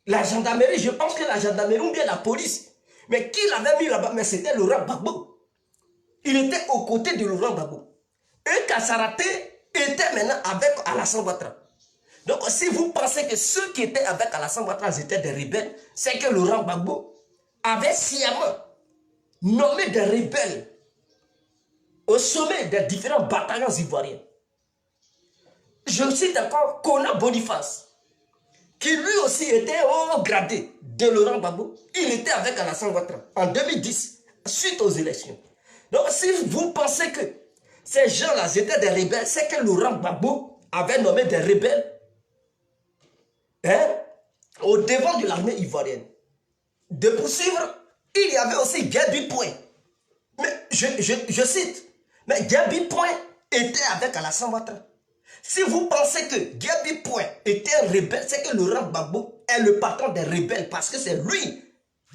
la gendarmerie. Je pense que la gendarmerie ou bien la police. Mais qui l'avait mis là-bas? Mais c'était Laurent Gbagbo. Il était aux côtés de Laurent Gbagbo. Et Kassaraté était maintenant avec Alassane Ouattara. Donc si vous pensez que ceux qui étaient avec Alassane Ouattara étaient des rebelles, c'est que Laurent Gbagbo avait sciemment nommé des rebelles au sommet des différents bataillons ivoiriens. Je cite encore Kona Boniface, qui lui aussi était au gradé de Laurent Gbagbo. Il était avec Alassane Ouattara en 2010, suite aux élections. Donc si vous pensez que ces gens-là étaient des rebelles, c'est que Laurent Gbagbo avait nommé des rebelles au devant de l'armée ivoirienne. De poursuivre, il y avait aussi Gabi Point. Mais je cite, mais Gabi Point était avec Alassane Ouattara. Si vous pensez que Gabi Point était un rebelle, c'est que Laurent Gbagbo est le patron des rebelles parce que c'est lui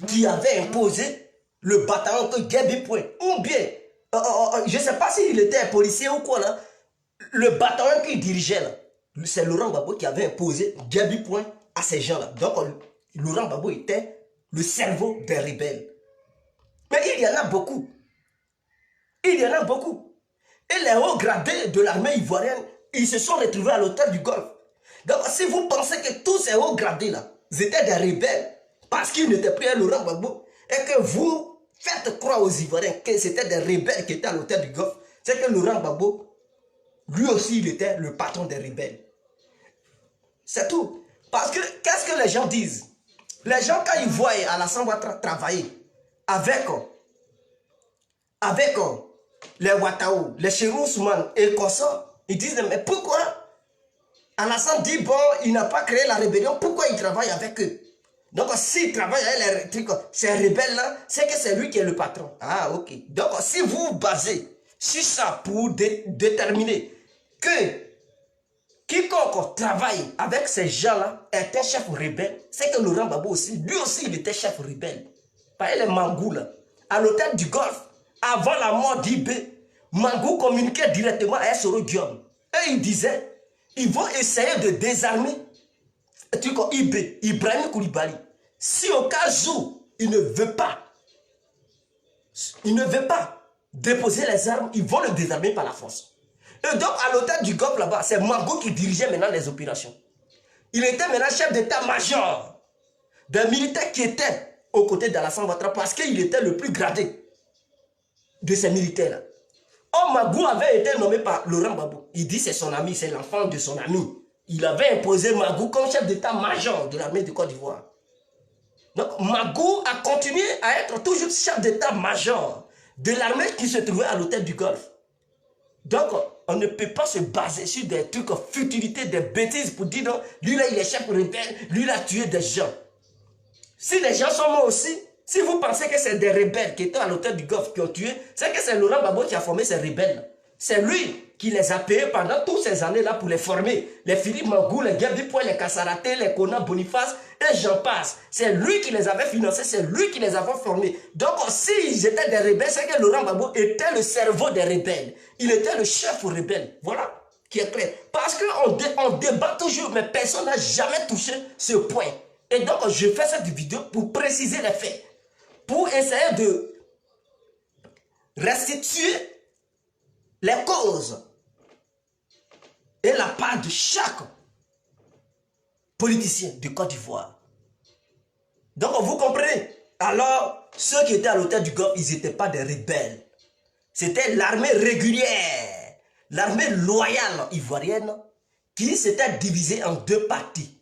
qui avait imposé le bataillon que Gabi Point. Ou bien, je ne sais pas s'il était un policier ou quoi là, le bataillon qu'il dirigeait là, c'est Laurent Gbagbo qui avait imposé Gabi Point à ces gens-là. Donc, Laurent Gbagbo était le cerveau des rebelles. Mais il y en a beaucoup. Il y en a beaucoup. Et les hauts gradés de l'armée ivoirienne, ils se sont retrouvés à l'hôtel du Golfe. Donc, si vous pensez que tous ces hauts gradés-là étaient des rebelles parce qu'ils n'étaient plus à Laurent Gbagbo et que vous faites croire aux Ivoiriens que c'était des rebelles qui étaient à l'hôtel du Golfe, c'est que Laurent Gbagbo, lui aussi, il était le patron des rebelles. C'est tout. Parce que, qu'est-ce que les gens disent? Les gens, quand ils voient Alassane Ouattara travailler avec les Ouattao, les Chérou Ousmane et consorts, ils disent, mais pourquoi Alassane dit, bon, il n'a pas créé la rébellion, pourquoi il travaille avec eux? Donc, s'il travaille avec ces rebelles-là, c'est que c'est lui qui est le patron. Ah, ok. Donc, si vous basez sur ça pour déterminer que quiconque travaille avec ces gens-là est un chef rebelle, c'est que Laurent Gbagbo aussi, lui aussi, il était chef rebelle. Par les Mangou, là, à l'hôtel du Golfe, avant la mort d'Ibé, Mangou communiquait directement à Soro Diom. Et il disait, ils vont essayer de désarmer Ibé, Ibrahim Koulibaly. Si au cas où il ne veut pas déposer les armes, ils vont le désarmer par la force. Et donc, à l'hôtel du Golfe, là-bas, c'est Mangou qui dirigeait maintenant les opérations. Il était maintenant chef d'état-major des militaires qui étaient aux côtés d'Alassane Ouattara parce qu'il était le plus gradé de ces militaires-là. Or, Mangou avait été nommé par Laurent Gbagbo. Il dit c'est son ami, c'est l'enfant de son ami. Il avait imposé Mangou comme chef d'état-major de l'armée de Côte d'Ivoire. Donc, Mangou a continué à être toujours chef d'état-major de l'armée qui se trouvait à l'hôtel du Golfe. Donc, on ne peut pas se baser sur des trucs futilités, des bêtises pour dire non, lui là il est chef rebelle, lui là a tué des gens. Si les gens sont morts aussi, si vous pensez que c'est des rebelles qui étaient à l'hôtel du Golfe qui ont tué, c'est que c'est Laurent Gbagbo qui a formé ces rebelles. C'est lui qui les a payés pendant toutes ces années-là pour les former. Les Philippe Mangou, les Gabi Point, les Kassaraté, les Kona Boniface, et j'en passe. C'est lui qui les avait financés, c'est lui qui les avait formés. Donc, s'ils étaient des rebelles, c'est que Laurent Gbagbo était le cerveau des rebelles. Il était le chef aux rebelles. Voilà, qui est clair. Parce qu'on débat toujours, mais personne n'a jamais touché ce point. Et donc, je fais cette vidéo pour préciser les faits. Pour essayer de restituer les causes et la part de chaque politicien de Côte d'Ivoire. Donc, vous comprenez? Alors, ceux qui étaient à l'hôtel du Golfe, ils n'étaient pas des rebelles. C'était l'armée régulière, l'armée loyale ivoirienne qui s'était divisée en deux parties.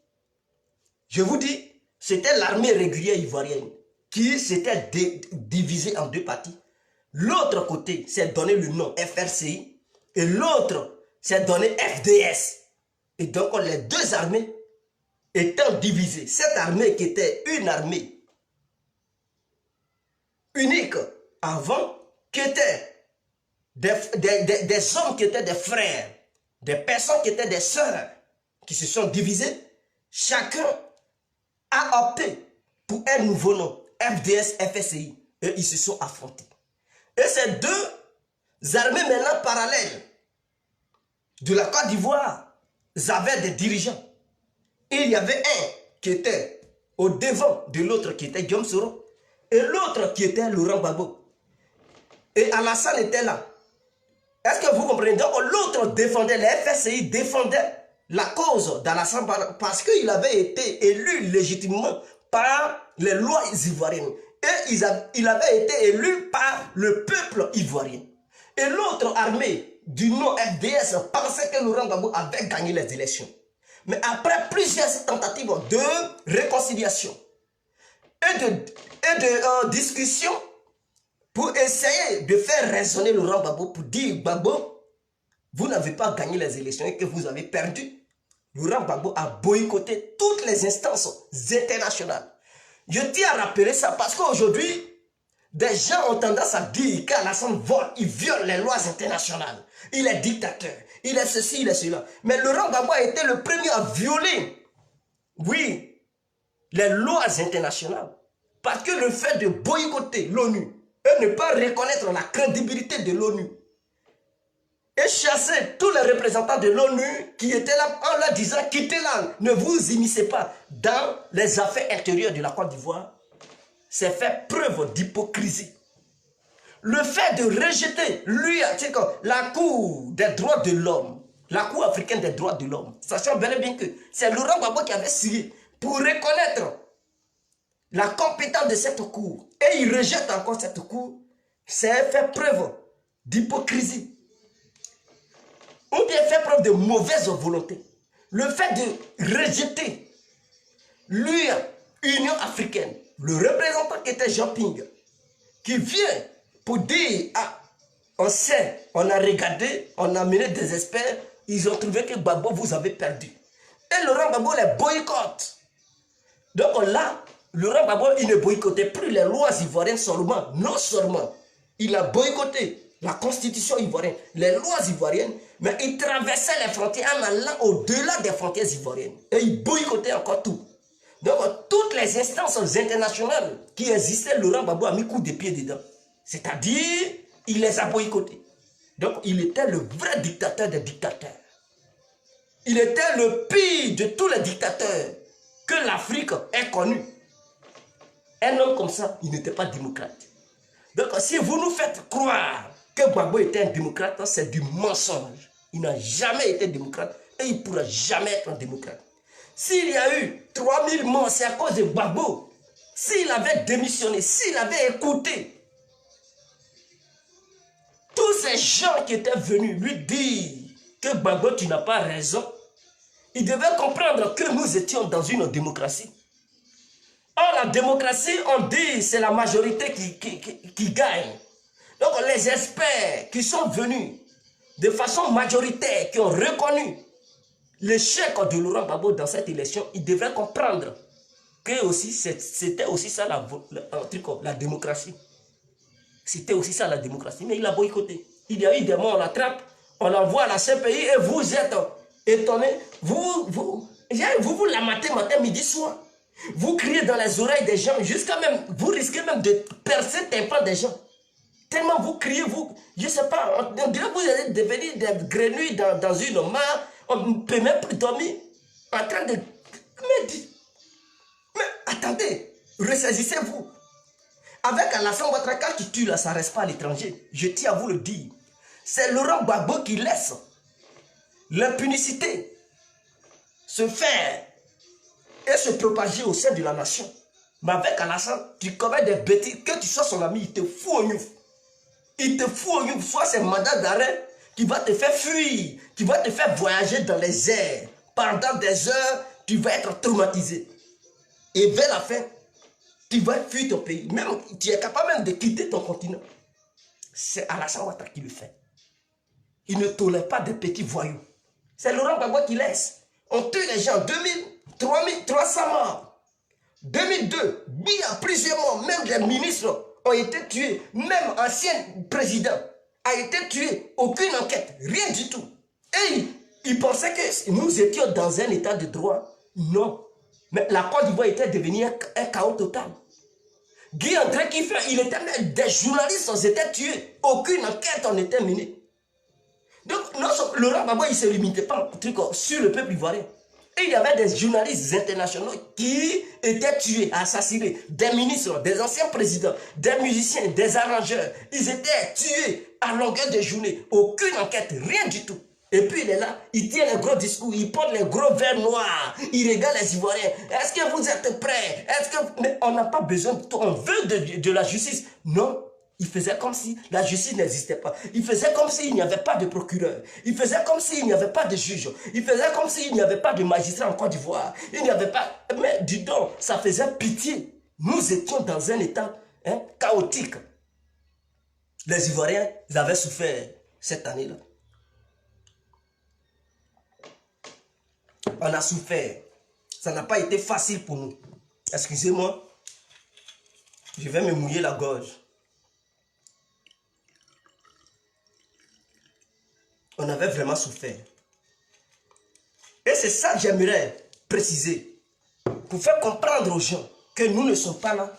Je vous dis, c'était l'armée régulière ivoirienne qui s'était divisé en deux parties. L'autre côté s'est donné le nom FRCI et l'autre s'est donné FDS. Et donc les deux armées étant divisées, cette armée qui était une armée unique avant, qui était des hommes qui étaient des frères, des personnes qui étaient des sœurs, qui se sont divisées, chacun a opté pour un nouveau nom, FDS, FSI, et ils se sont affrontés. Et ces deux armées maintenant parallèles de la Côte d'Ivoire avaient des dirigeants. Et il y avait un qui était au devant de l'autre qui était Guillaume Soro et l'autre qui était Laurent Gbagbo. Et Alassane était là. Est-ce que vous comprenez? Donc l'autre défendait, les FSI défendaient la cause d'Alassane parce qu'il avait été élu légitimement par les lois ivoiriennes. Et il avait été élu par le peuple ivoirien. Et l'autre armée du nom FDS pensait que Laurent Gbagbo avait gagné les élections. Mais après plusieurs tentatives de réconciliation et de discussion pour essayer de faire raisonner Laurent Gbagbo pour dire Gbagbo, vous n'avez pas gagné les élections et que vous avez perdu. Laurent Gbagbo a boycotté toutes les instances internationales. Je tiens à rappeler ça parce qu'aujourd'hui, des gens ont tendance à dire qu'Alassane vole, il viole les lois internationales. Il est dictateur, il est ceci, il est cela. Mais Laurent Gbagbo a été le premier à violer, oui, les lois internationales. Parce que le fait de boycotter l'ONU et ne pas reconnaître la crédibilité de l'ONU et chasser tous les représentants de l'ONU qui étaient là en leur disant quittez-la, ne vous immiscez pas dans les affaires intérieures de la Côte d'Ivoire, c'est faire preuve d'hypocrisie. Le fait de rejeter, lui, la Cour des droits de l'homme, la Cour africaine des droits de l'homme, sachant bel et bien que c'est Laurent Gbagbo qui avait signé pour reconnaître la compétence de cette Cour, et il rejette encore cette Cour, c'est faire preuve d'hypocrisie. Ou bien faire preuve de mauvaise volonté. Le fait de rejeter l'Union africaine, le représentant qui était Jean Ping, qui vient pour dire, ah, on sait, on a regardé, on a mené des experts, ils ont trouvé que Gbagbo, vous avez perdu. Et Laurent Gbagbo les boycotte. Donc là, Laurent Gbagbo, il ne boycottait plus les lois ivoiriennes seulement. Non seulement, il a boycotté la constitution ivoirienne, les lois ivoiriennes, mais il traversait les frontières en allant au-delà des frontières ivoiriennes. Et il boycottait encore tout. Donc, toutes les instances internationales qui existaient, Laurent Gbagbo a mis coup de pied dedans. C'est-à-dire, il les a boycottés. Donc, il était le vrai dictateur des dictateurs. Il était le pire de tous les dictateurs que l'Afrique ait connu. Un homme comme ça, il n'était pas démocrate. Donc, si vous nous faites croire que Gbagbo était un démocrate, c'est du mensonge. Il n'a jamais été démocrate et il ne pourra jamais être un démocrate. S'il y a eu 3000 morts, c'est à cause de Gbagbo. S'il avait démissionné, s'il avait écouté tous ces gens qui étaient venus lui dire que Gbagbo, tu n'as pas raison, il devait comprendre que nous étions dans une démocratie. Or, la démocratie, on dit, c'est la majorité qui gagne. Donc, les experts qui sont venus de façon majoritaire, qui ont reconnu l'échec de Laurent Gbagbo dans cette élection, ils devraient comprendre que c'était aussi ça la démocratie. C'était aussi ça la démocratie, mais il a boycotté. Il y a eu des morts, on l'attrape, on l'envoie à la CPI et vous êtes étonnés. Vous la matin, midi, soir. Vous criez dans les oreilles des gens, jusqu'à même, vous risquez même de percer le tympan des gens. Tellement vous criez, vous, je ne sais pas, on dirait que vous allez devenir des grenouilles dans une mare, on ne peut même plus dormir, en train de... Mais attendez, ressaisissez-vous. Avec Alassane Ouattara, quand tu tues là, ça ne reste pas à l'étranger. Je tiens à vous le dire. C'est Laurent Gbagbo qui laisse l'impunicité se faire et se propager au sein de la nation. Mais avec Alassane, tu commets des bêtises, que tu sois son ami, il te fout au gnouf. Il te fout au gnouf, soit c'est un mandat d'arrêt qui va te faire fuir, qui va te faire voyager dans les airs. Pendant des heures, tu vas être traumatisé. Et vers la fin, tu vas fuir ton pays. Même, tu es capable même de quitter ton continent. C'est Alassane Ouattara qui le fait. Il ne tolère pas de petits voyous. C'est Laurent Gbagbo qui laisse. On tue les gens. 2000, 3300 morts. 2002, il y a plusieurs morts. Même les ministres ont été tués. Même ancien président a été tué. Aucune enquête. Rien du tout. Et ils pensaient que nous étions dans un état de droit. Non. Mais la Côte d'Ivoire était devenue un chaos total. Guy André Kiffer, il était même des journalistes, ils étaient tués. Aucune enquête en était menée. Donc, Laurent Gbagbo, il ne se limitait pas sur le peuple ivoirien. Et il y avait des journalistes internationaux qui étaient tués, assassinés. Des ministres, des anciens présidents, des musiciens, des arrangeurs. Ils étaient tués à longueur de journée. Aucune enquête, rien du tout. Et puis il est là, il tient les gros discours, il porte les gros verres noirs, il regarde les Ivoiriens. Est-ce que vous êtes prêts? Mais on n'a pas besoin de tout, on veut de la justice. Non, il faisait comme si la justice n'existait pas. Il faisait comme s'il n'y avait pas de procureur. Il faisait comme s'il n'y avait pas de juge. Il faisait comme s'il n'y avait pas de magistrat en Côte d'Ivoire. Il n'y avait pas... Mais dis donc, ça faisait pitié. Nous étions dans un état chaotique. Les Ivoiriens, ils avaient souffert cette année-là. On a souffert. Ça n'a pas été facile pour nous. Excusez-moi. Je vais me mouiller la gorge. On avait vraiment souffert. Et c'est ça que j'aimerais préciser. Pour faire comprendre aux gens que nous ne sommes pas là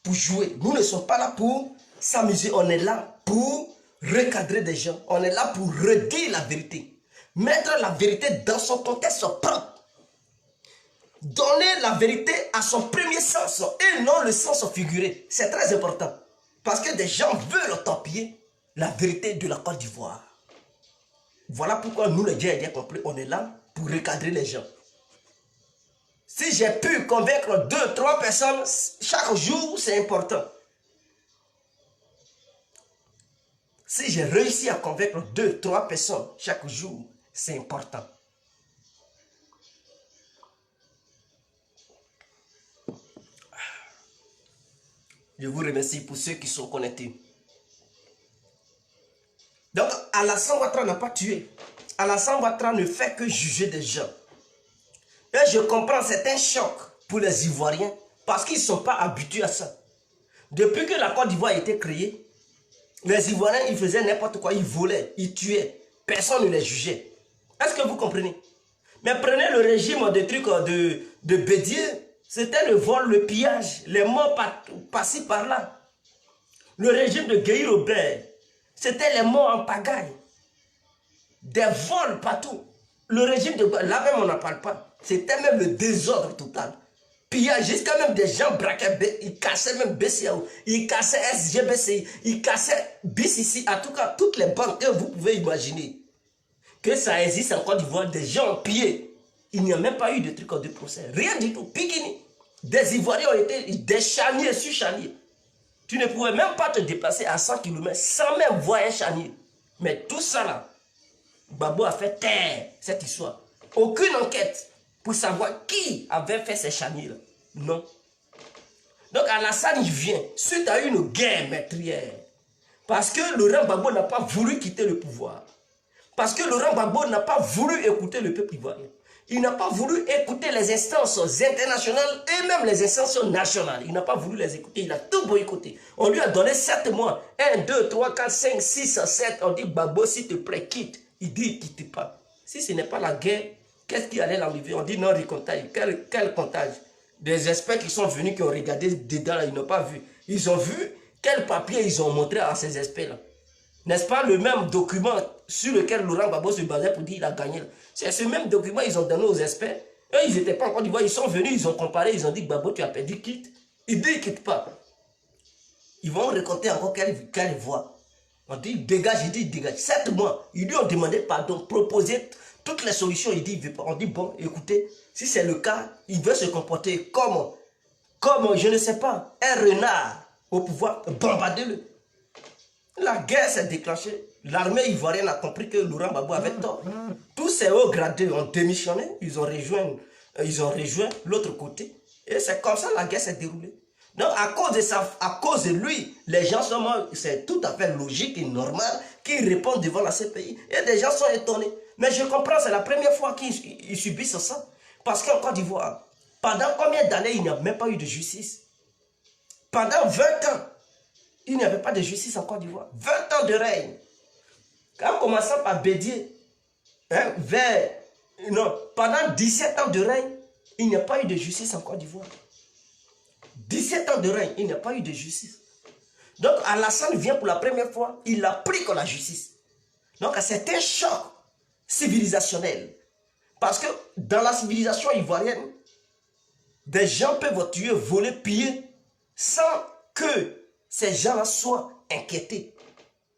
pour jouer. Nous ne sommes pas là pour s'amuser. On est là pour recadrer des gens. On est là pour redire la vérité. Mettre la vérité dans son contexte propre. Donner la vérité à son premier sens et non le sens figuré. C'est très important. Parce que des gens veulent torpiller la vérité de la Côte d'Ivoire. Voilà pourquoi nous, les Djihadistes complets, on est là pour recadrer les gens. Si j'ai pu convaincre 2, 3 personnes chaque jour, c'est important. Si j'ai réussi à convaincre 2, 3 personnes chaque jour, c'est important. Je vous remercie pour ceux qui sont connectés. Donc, Alassane Ouattara n'a pas tué. Alassane Ouattara ne fait que juger des gens. Et je comprends, c'est un choc pour les Ivoiriens parce qu'ils ne sont pas habitués à ça. Depuis que la Côte d'Ivoire a été créée, les Ivoiriens, ils faisaient n'importe quoi, ils volaient, ils tuaient. Personne ne les jugeait. Est-ce que vous comprenez? Mais prenez le régime de trucs de Bédier, c'était le vol, le pillage, les morts par-ci par-là. Le régime de Guy Robert, c'était les morts en pagaille. Des vols partout. Le régime de... Là même on n'en parle pas. C'était même le désordre total. Pillage, jusqu'à même des gens braquaient, ils cassaient même BCAO, ils cassaient SGBCI, ils cassaient BCC, en tout cas toutes les banques que vous pouvez imaginer. Que ça existe en Côte d'Ivoire, des gens pillés. Il n'y a même pas eu de truc de procès. Rien du tout. Pikini. Des Ivoiriens ont été des charniers sur charniers. Tu ne pouvais même pas te déplacer à 100 km sans même voir un charnier. Mais tout ça là, Gbagbo a fait taire cette histoire. Aucune enquête pour savoir qui avait fait ces charniers là. Non. Donc Alassane il vient suite à une guerre meurtrière. Parce que Laurent Gbagbo n'a pas voulu quitter le pouvoir. Parce que Laurent Gbagbo n'a pas voulu écouter le peuple ivoirien. Il n'a pas voulu écouter les instances internationales et même les instances nationales. Il n'a pas voulu les écouter, il a tout boycotté. On lui a donné 7 mois. 1, 2, 3, 4, 5, 6, 7. On dit Gbagbo, s'il te plaît, quitte. Il dit, il ne quitte pas. Si ce n'est pas la guerre, qu'est-ce qui allait l'enlever? On dit non, il contage. Quel contage? Des experts qui sont venus, qui ont regardé dedans, là, ils n'ont pas vu. Ils ont vu quel papier ils ont montré à ces experts-là. N'est-ce pas le même document sur lequel Laurent Gbagbo se basait pour dire qu'il a gagné? C'est ce même document qu'ils ont donné aux experts. Eux, ils n'étaient pas en Côte d'Ivoire, ils sont venus, ils ont comparé, ils ont dit Gbagbo, tu as perdu, quitte. Il dit, il ne quitte pas. Ils vont raconter encore quelle voix. On dit, dégage, il dit, dégage. 7 mois, ils lui ont demandé pardon, proposé toutes les solutions, il dit, il veut pas. On dit, bon, écoutez, si c'est le cas, il veut se comporter comme, je ne sais pas, un renard au pouvoir, bombardez-le. La guerre s'est déclenchée. L'armée ivoirienne a compris que Laurent Gbagbo avait tort. Tous ces hauts gradés ont démissionné. Ils ont rejoint l'autre côté. Et c'est comme ça que la guerre s'est déroulée. Donc, à cause de lui, les gens sont morts. C'est tout à fait logique et normal qu'ils répondent devant la CPI. Et les gens sont étonnés. Mais je comprends, c'est la première fois qu'ils subissent ça. Parce qu'en Côte d'Ivoire, pendant combien d'années il n'y a même pas eu de justice? Pendant 20 ans, il n'y avait pas de justice en Côte d'Ivoire. 20 ans de règne. En commençant par Bédier, hein, pendant 17 ans de règne, il n'y a pas eu de justice en Côte d'Ivoire. 17 ans de règne, il n'y a pas eu de justice. Donc Alassane vient pour la première fois, il applique la justice. Donc c'est un choc civilisationnel. Parce que dans la civilisation ivoirienne, des gens peuvent tuer, voler, piller, sans que ces gens-là soient inquiétés.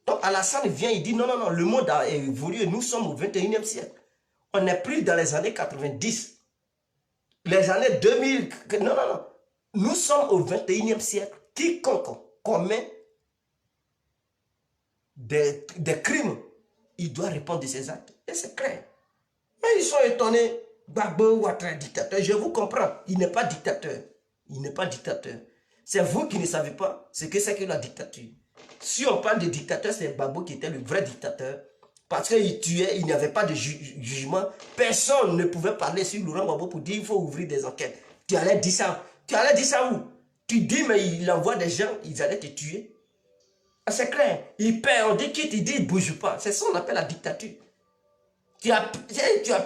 Donc Alassane vient, il dit non, non, non, le monde a évolué, nous sommes au 21e siècle. On n'est plus dans les années 90. Les années 2000, non, non, non. Nous sommes au 21e siècle. Quiconque commet des crimes, il doit répondre de ses actes. Et c'est clair. Mais ils sont étonnés. Gbagbo Ouattara, dictateur. Je vous comprends. Il n'est pas dictateur. Il n'est pas dictateur. C'est vous qui ne savez pas ce que c'est que la dictature. Si on parle de dictateur, c'est Gbagbo qui était le vrai dictateur. Parce qu'il tuait, il n'y avait pas de jugement. Personne ne pouvait parler sur Laurent Gbagbo pour dire qu'il faut ouvrir des enquêtes. Tu allais dire ça. Tu allais dire ça où? Tu dis, mais il envoie des gens, ils allaient te tuer. Ah, c'est clair. Il perd, on dit quitte, il dit, il ne bouge pas. C'est ça qu'on appelle la dictature. Tu as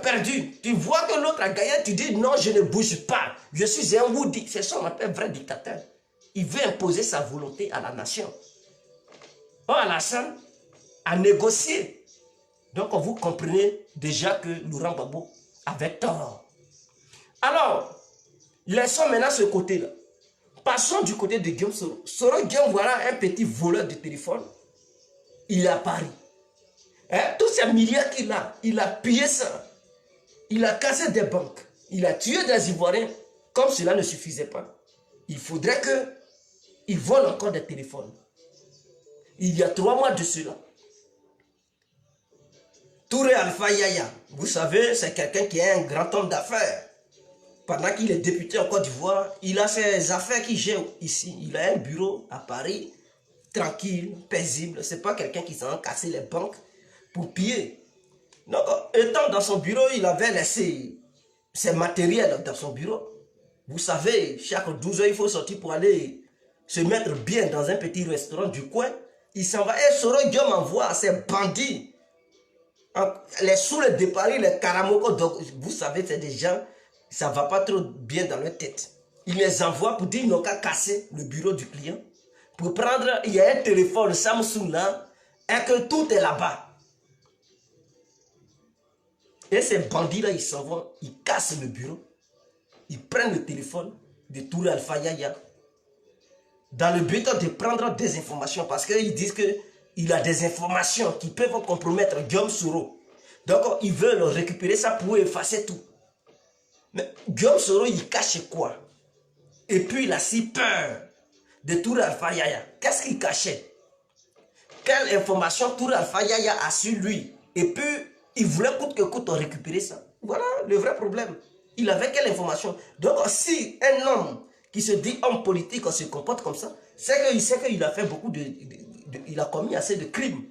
perdu. Tu vois que l'autre a gagné, tu dis, non, je ne bouge pas. Je suis un Woody. C'est ça qu'on appelle vrai dictateur. Il veut imposer sa volonté à la nation. Or, Alassane a négocié. Donc, vous comprenez déjà que Laurent Gbagbo avait tort. Alors, laissons maintenant ce côté-là. Passons du côté de Guillaume Soro. Soro Guillaume, voilà un petit voleur de téléphone. Il est à Paris. Hein? Tous ces milliards qu'il a, il a pillé ça. Il a cassé des banques. Il a tué des Ivoiriens. Comme cela ne suffisait pas, il faudrait qu'il vole encore des téléphones. Il y a 3 mois de cela, Touré Alpha Yaya, vous savez, c'est quelqu'un qui est un grand homme d'affaires. Pendant qu'il est député en Côte d'Ivoire, il a ses affaires qu'il gère ici. Il a un bureau à Paris, tranquille, paisible. Ce n'est pas quelqu'un qui s'en a cassé les banques pour piller. Donc, étant dans son bureau, il avait laissé ses matériels dans son bureau. Vous savez, chaque 12 heures, il faut sortir pour aller se mettre bien dans un petit restaurant du coin. Il s'en va. Et Soro Guillaume envoie à ces bandits, les sous de Paris, les Karamoko. Vous savez, c'est des gens, ça ne va pas trop bien dans leur tête. Il les envoie pour dire qu'ils n'ont qu'à casser le bureau du client. Pour prendre, il y a un téléphone Samsung là, et que tout est là-bas. Et ces bandits-là, ils s'en vont, ils cassent le bureau. Ils prennent le téléphone de Touré Alpha Yaya dans le but de prendre des informations parce qu'ils disent qu'il a des informations qui peuvent compromettre Guillaume Soro. Donc, ils veulent récupérer ça pour effacer tout. Mais Guillaume Soro, il cache quoi? Et puis, il a si peur de Touré Alpha Yaya. Qu'est-ce qu'il cachait? Quelle information Touré Alpha Yaya a sur lui? Et puis, il voulait coûte que coûte récupérer ça. Voilà le vrai problème. Il avait quelle information? Donc, si un homme qui se dit homme politique se comporte comme ça, c'est qu'il sait qu'il a fait beaucoup il a commis assez de crimes.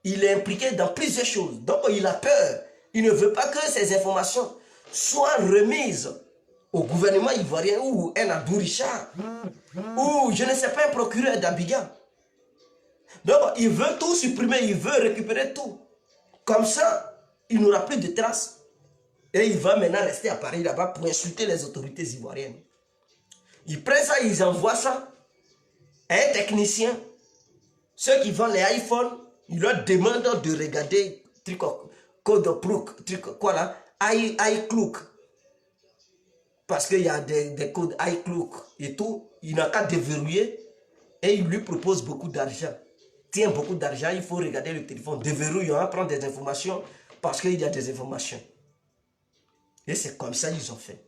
Il est impliqué dans plusieurs choses. Donc, il a peur. Il ne veut pas que ces informations soient remises au gouvernement ivoirien ou un Abdou Richard ou, je ne sais pas, un procureur d'Abidjan. Donc, il veut tout supprimer, il veut récupérer tout. Comme ça, il n'aura plus de traces. Et il va maintenant rester à Paris là-bas pour insulter les autorités ivoiriennes. Ils prennent ça, ils envoient ça à un technicien. Ceux qui vendent les iPhones, ils leur demandent de regarder code PROOK, quoi là, iCloud. Parce qu'il y a des codes iCloud et tout. Il n'a qu'à déverrouiller et il lui propose beaucoup d'argent. Tiens, beaucoup d'argent, il faut regarder le téléphone. Déverrouille, on va prendre des informations parce qu'il y a des informations. Et c'est comme ça qu'ils ont fait.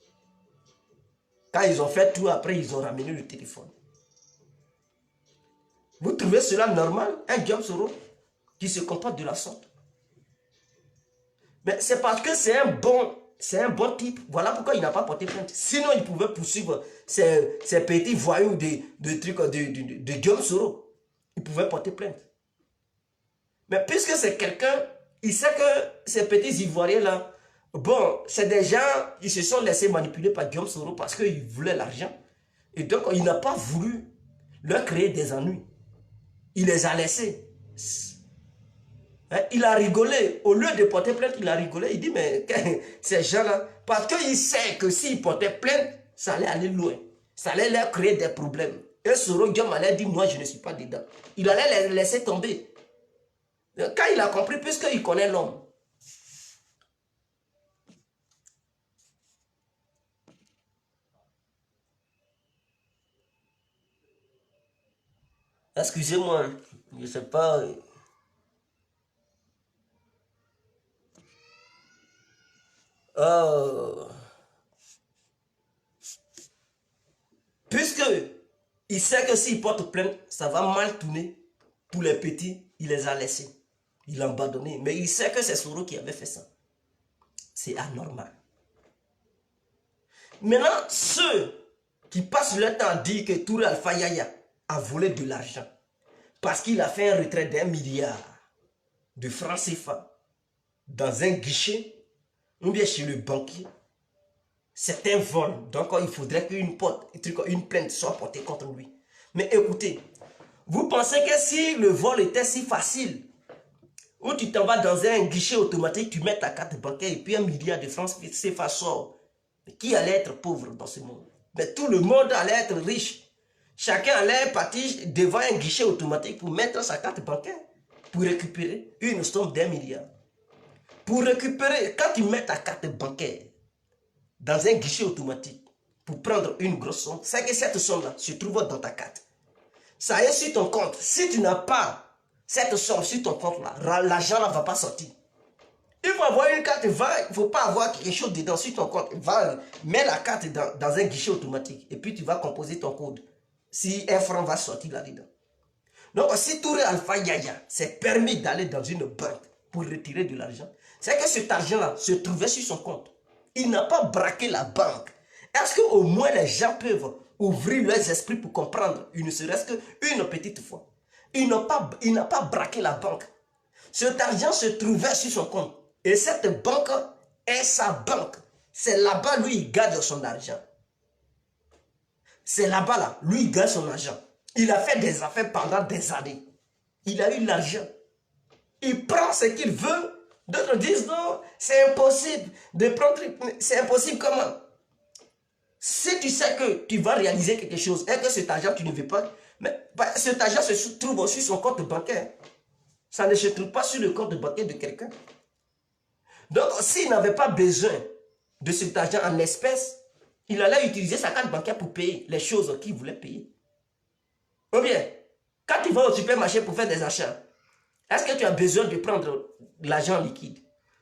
Quand ils ont fait tout, après, ils ont ramené le téléphone. Vous trouvez cela normal? Un Guillaume Soro qui se comporte de la sorte. Mais c'est parce que c'est un bon c'est un bon type. Voilà pourquoi il n'a pas porté plainte. Sinon, il pouvait poursuivre ces petits voyous de trucs de Guillaume Soro. Il pouvait porter plainte. Mais puisque c'est quelqu'un, il sait que ces petits Ivoiriens-là, bon, c'est des gens, ils se sont laissés manipuler par Guillaume Soro parce qu'ils voulaient l'argent. Et donc, il n'a pas voulu leur créer des ennuis. Il les a laissés. Il a rigolé. Au lieu de porter plainte, il a rigolé. Il dit, mais ces gens-là, parce qu'il sait que s'il portait plainte, ça allait aller loin. Ça allait leur créer des problèmes. Et Soro Guillaume allait dire, moi, je ne suis pas dedans. Il allait les laisser tomber. Quand il a compris, puisqu'il connaît l'homme. Excusez-moi, je ne sais pas. Puisque il sait que s'il porte plainte, ça va mal tourner. Pour les petits, il les a laissés. Il a abandonné. Mais il sait que c'est Soro qui avait fait ça. C'est anormal. Maintenant, ceux qui passent leur temps à dire que Touré Alpha Yaya a volé de l'argent parce qu'il a fait un retrait d'1 milliard de francs CFA dans un guichet ou bien chez le banquier, c'est un vol. Donc, il faudrait qu'une plainte soit portée contre lui. Mais écoutez, vous pensez que si le vol était si facile, où tu t'en vas dans un guichet automatique, tu mets ta carte bancaire et puis 1 milliard de francs CFA sort, mais qui allait être pauvre dans ce monde? Mais tout le monde allait être riche. Chacun allait partir devant un guichet automatique pour mettre sa carte bancaire, pour récupérer une somme d'1 milliard. Pour récupérer, quand tu mets ta carte bancaire dans un guichet automatique pour prendre une grosse somme, c'est que cette somme-là se trouve dans ta carte. Ça est sur ton compte. Si tu n'as pas cette somme sur ton compte-là, l'argent ne va pas sortir. Il faut avoir une carte, il ne faut pas avoir quelque chose dedans sur ton compte. Mets la carte dans un guichet automatique et puis tu vas composer ton code. Si un franc va sortir là-dedans. Donc, si Touré Alpha Yaya s'est permis d'aller dans une banque pour retirer de l'argent, c'est que cet argent-là se trouvait sur son compte. Il n'a pas braqué la banque. Est-ce qu'au moins les gens peuvent ouvrir leurs esprits pour comprendre, ne serait-ce qu'une petite fois? Il n'a pas braqué la banque. Cet argent se trouvait sur son compte. Et cette banque est sa banque. C'est là-bas, lui, il garde son argent. C'est là-bas, là, lui, il garde son argent. Il a fait des affaires pendant des années. Il a eu l'argent. Il prend ce qu'il veut. D'autres disent non, c'est impossible de prendre. C'est impossible comment? Si tu sais que tu vas réaliser quelque chose et que cet argent, tu ne veux pas, mais cet argent se trouve aussi sur son compte bancaire. Ça ne se trouve pas sur le compte bancaire de quelqu'un. Donc, s'il n'avait pas besoin de cet argent en espèces, il allait utiliser sa carte bancaire pour payer les choses qu'il voulait payer. Ou bien, quand tu vas au supermarché pour faire des achats, est-ce que tu as besoin de prendre l'argent liquide?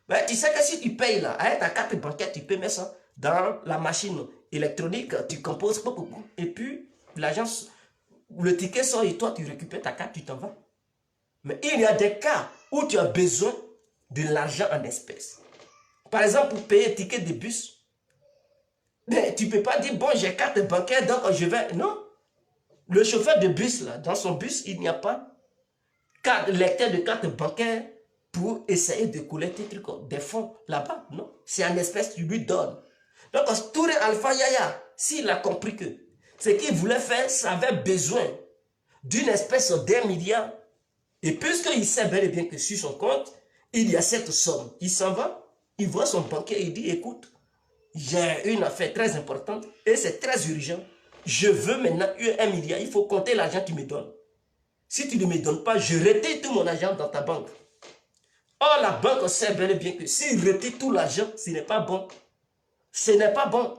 Ben, tu sais que si tu payes là, avec ta carte bancaire, tu peux mettre ça dans la machine électronique, tu composes, et puis l'argent, le ticket sort et toi tu récupères ta carte, tu t'en vas. Mais il y a des cas où tu as besoin de l'argent en espèces. Par exemple, pour payer un ticket de bus, mais tu ne peux pas dire, bon, j'ai carte bancaire, donc je vais... Non. Le chauffeur de bus, là, dans son bus, il n'y a pas lecteur de carte bancaire pour essayer de collecter des fonds là-bas. Non. C'est en espèces, tu lui donnes. Donc, Touré Alpha Yaya, s'il a compris que ce qu'il voulait faire, ça avait besoin d'une espèce d'1 milliard. Et puisqu'il sait bel et bien que sur son compte, il y a cette somme, il s'en va, il voit son banquier et il dit, écoute, j'ai une affaire très importante et c'est très urgent. Je veux maintenant 1 milliard, il faut compter l'argent que tu me donnes. Si tu ne me donnes pas, je retire tout mon argent dans ta banque. Or, la banque sait bel et bien que s'il retire tout l'argent, ce n'est pas bon. Ce n'est pas bon.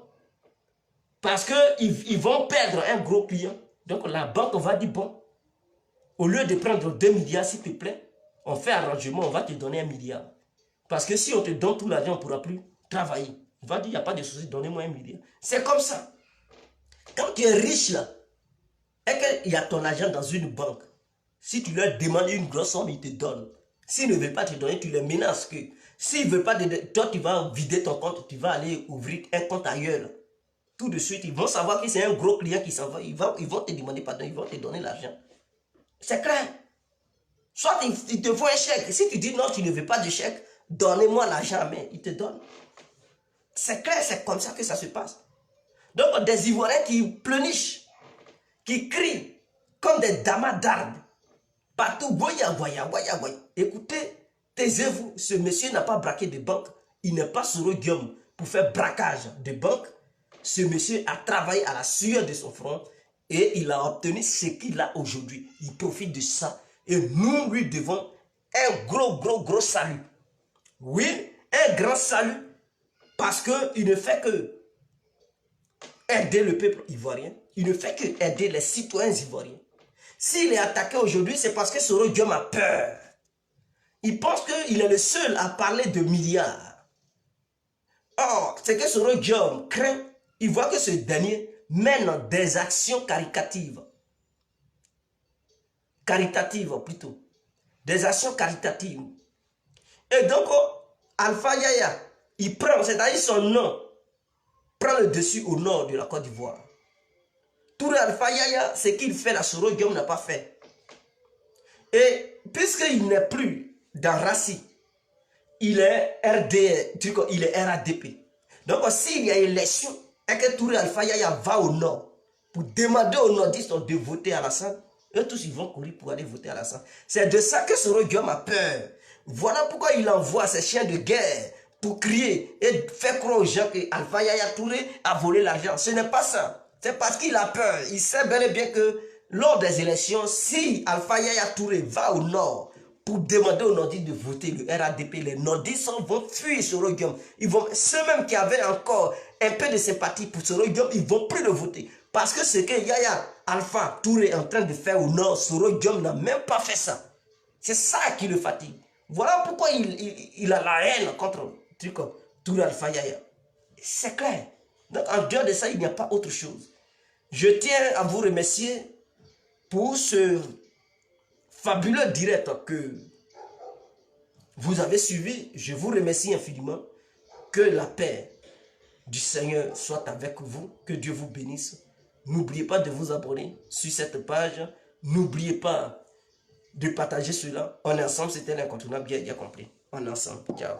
Parce qu'ils vont perdre un gros client. Donc, la banque va dire, bon, au lieu de prendre 2 milliards, s'il te plaît, on fait arrangement, on va te donner 1 milliard. Parce que si on te donne tout l'argent, on ne pourra plus travailler. On va dire, il n'y a pas de souci, donnez-moi 1 milliard. C'est comme ça. Quand tu es riche là, et qu'il y a ton argent dans une banque, si tu leur demandes une grosse somme, ils te donnent. S'ils ne veulent pas te donner, tu les menaces que S'il ne veut pas, toi tu vas vider ton compte, tu vas aller ouvrir un compte ailleurs. Tout de suite, ils vont savoir que c'est un gros client qui s'en va. Ils vont te demander pardon, ils vont te donner l'argent. C'est clair. Soit il te faut un chèque. Si tu dis non, tu ne veux pas de chèque, donnez-moi l'argent, mais il te donne. C'est clair, c'est comme ça que ça se passe. Donc, des Ivoiriens qui pleurnichent, qui crient comme des damas d'arbres. Partout, voya, voya, voya, voya. Écoutez, taisez-vous. Ce monsieur n'a pas braqué de banque. Il n'est pas sur le Guillaume pour faire braquage de banque. Ce monsieur a travaillé à la sueur de son front et il a obtenu ce qu'il a aujourd'hui. Il profite de ça. Et nous lui devons un gros salut. Oui, un grand salut. Parce qu'il ne fait que aider le peuple ivoirien. Il ne fait que aider les citoyens ivoiriens. S'il est attaqué aujourd'hui, c'est parce que Soro Guillaume a peur. Il pense qu'il est le seul à parler de milliards. Or, c'est que Soro Guillaume craint, il voit que ce dernier mène des actions caritatives. Caritatives plutôt. Des actions caritatives. Et donc, Alpha Yaya, il prend, c'est-à-dire son nom, prend le dessus au nord de la Côte d'Ivoire. Touré Alpha Yaya, ce qu'il fait, la Soro Guillaume n'a pas fait. Et puisqu'il n'est plus dans Rassi, il est il est RADP. Donc s'il y a élection et que Touré Alpha Yaya va au nord pour demander aux nordistes de voter à Alassane, eux tous ils vont courir pour aller voter à Alassane. C'est de ça que Soro Guillaume a peur. Voilà pourquoi il envoie ses chiens de guerre pour crier et faire croire aux gens que Alpha Yaya Touré a volé l'argent. Ce n'est pas ça. C'est parce qu'il a peur. Il sait bel et bien que lors des élections, si Alpha Yaya Touré va au nord pour demander aux nordistes de voter le RADP, les nordistes vont fuir Soro Guillaume. Ceux-mêmes qui avaient encore un peu de sympathie pour Soro Guillaume, ils ne vont plus le voter. Parce que ce que Yaya Alpha Touré est en train de faire au nord, Soro Guillaume n'a même pas fait ça. C'est ça qui le fatigue. Voilà pourquoi il a la haine contre Touré Alpha Yaya. C'est clair. Donc en dehors de ça, il n'y a pas autre chose. Je tiens à vous remercier pour ce fabuleux direct que vous avez suivi. Je vous remercie infiniment. Que la paix du Seigneur soit avec vous. Que Dieu vous bénisse. N'oubliez pas de vous abonner sur cette page. N'oubliez pas de partager cela. On est ensemble, c'était l'incontournable bien compris. On est ensemble. Ciao.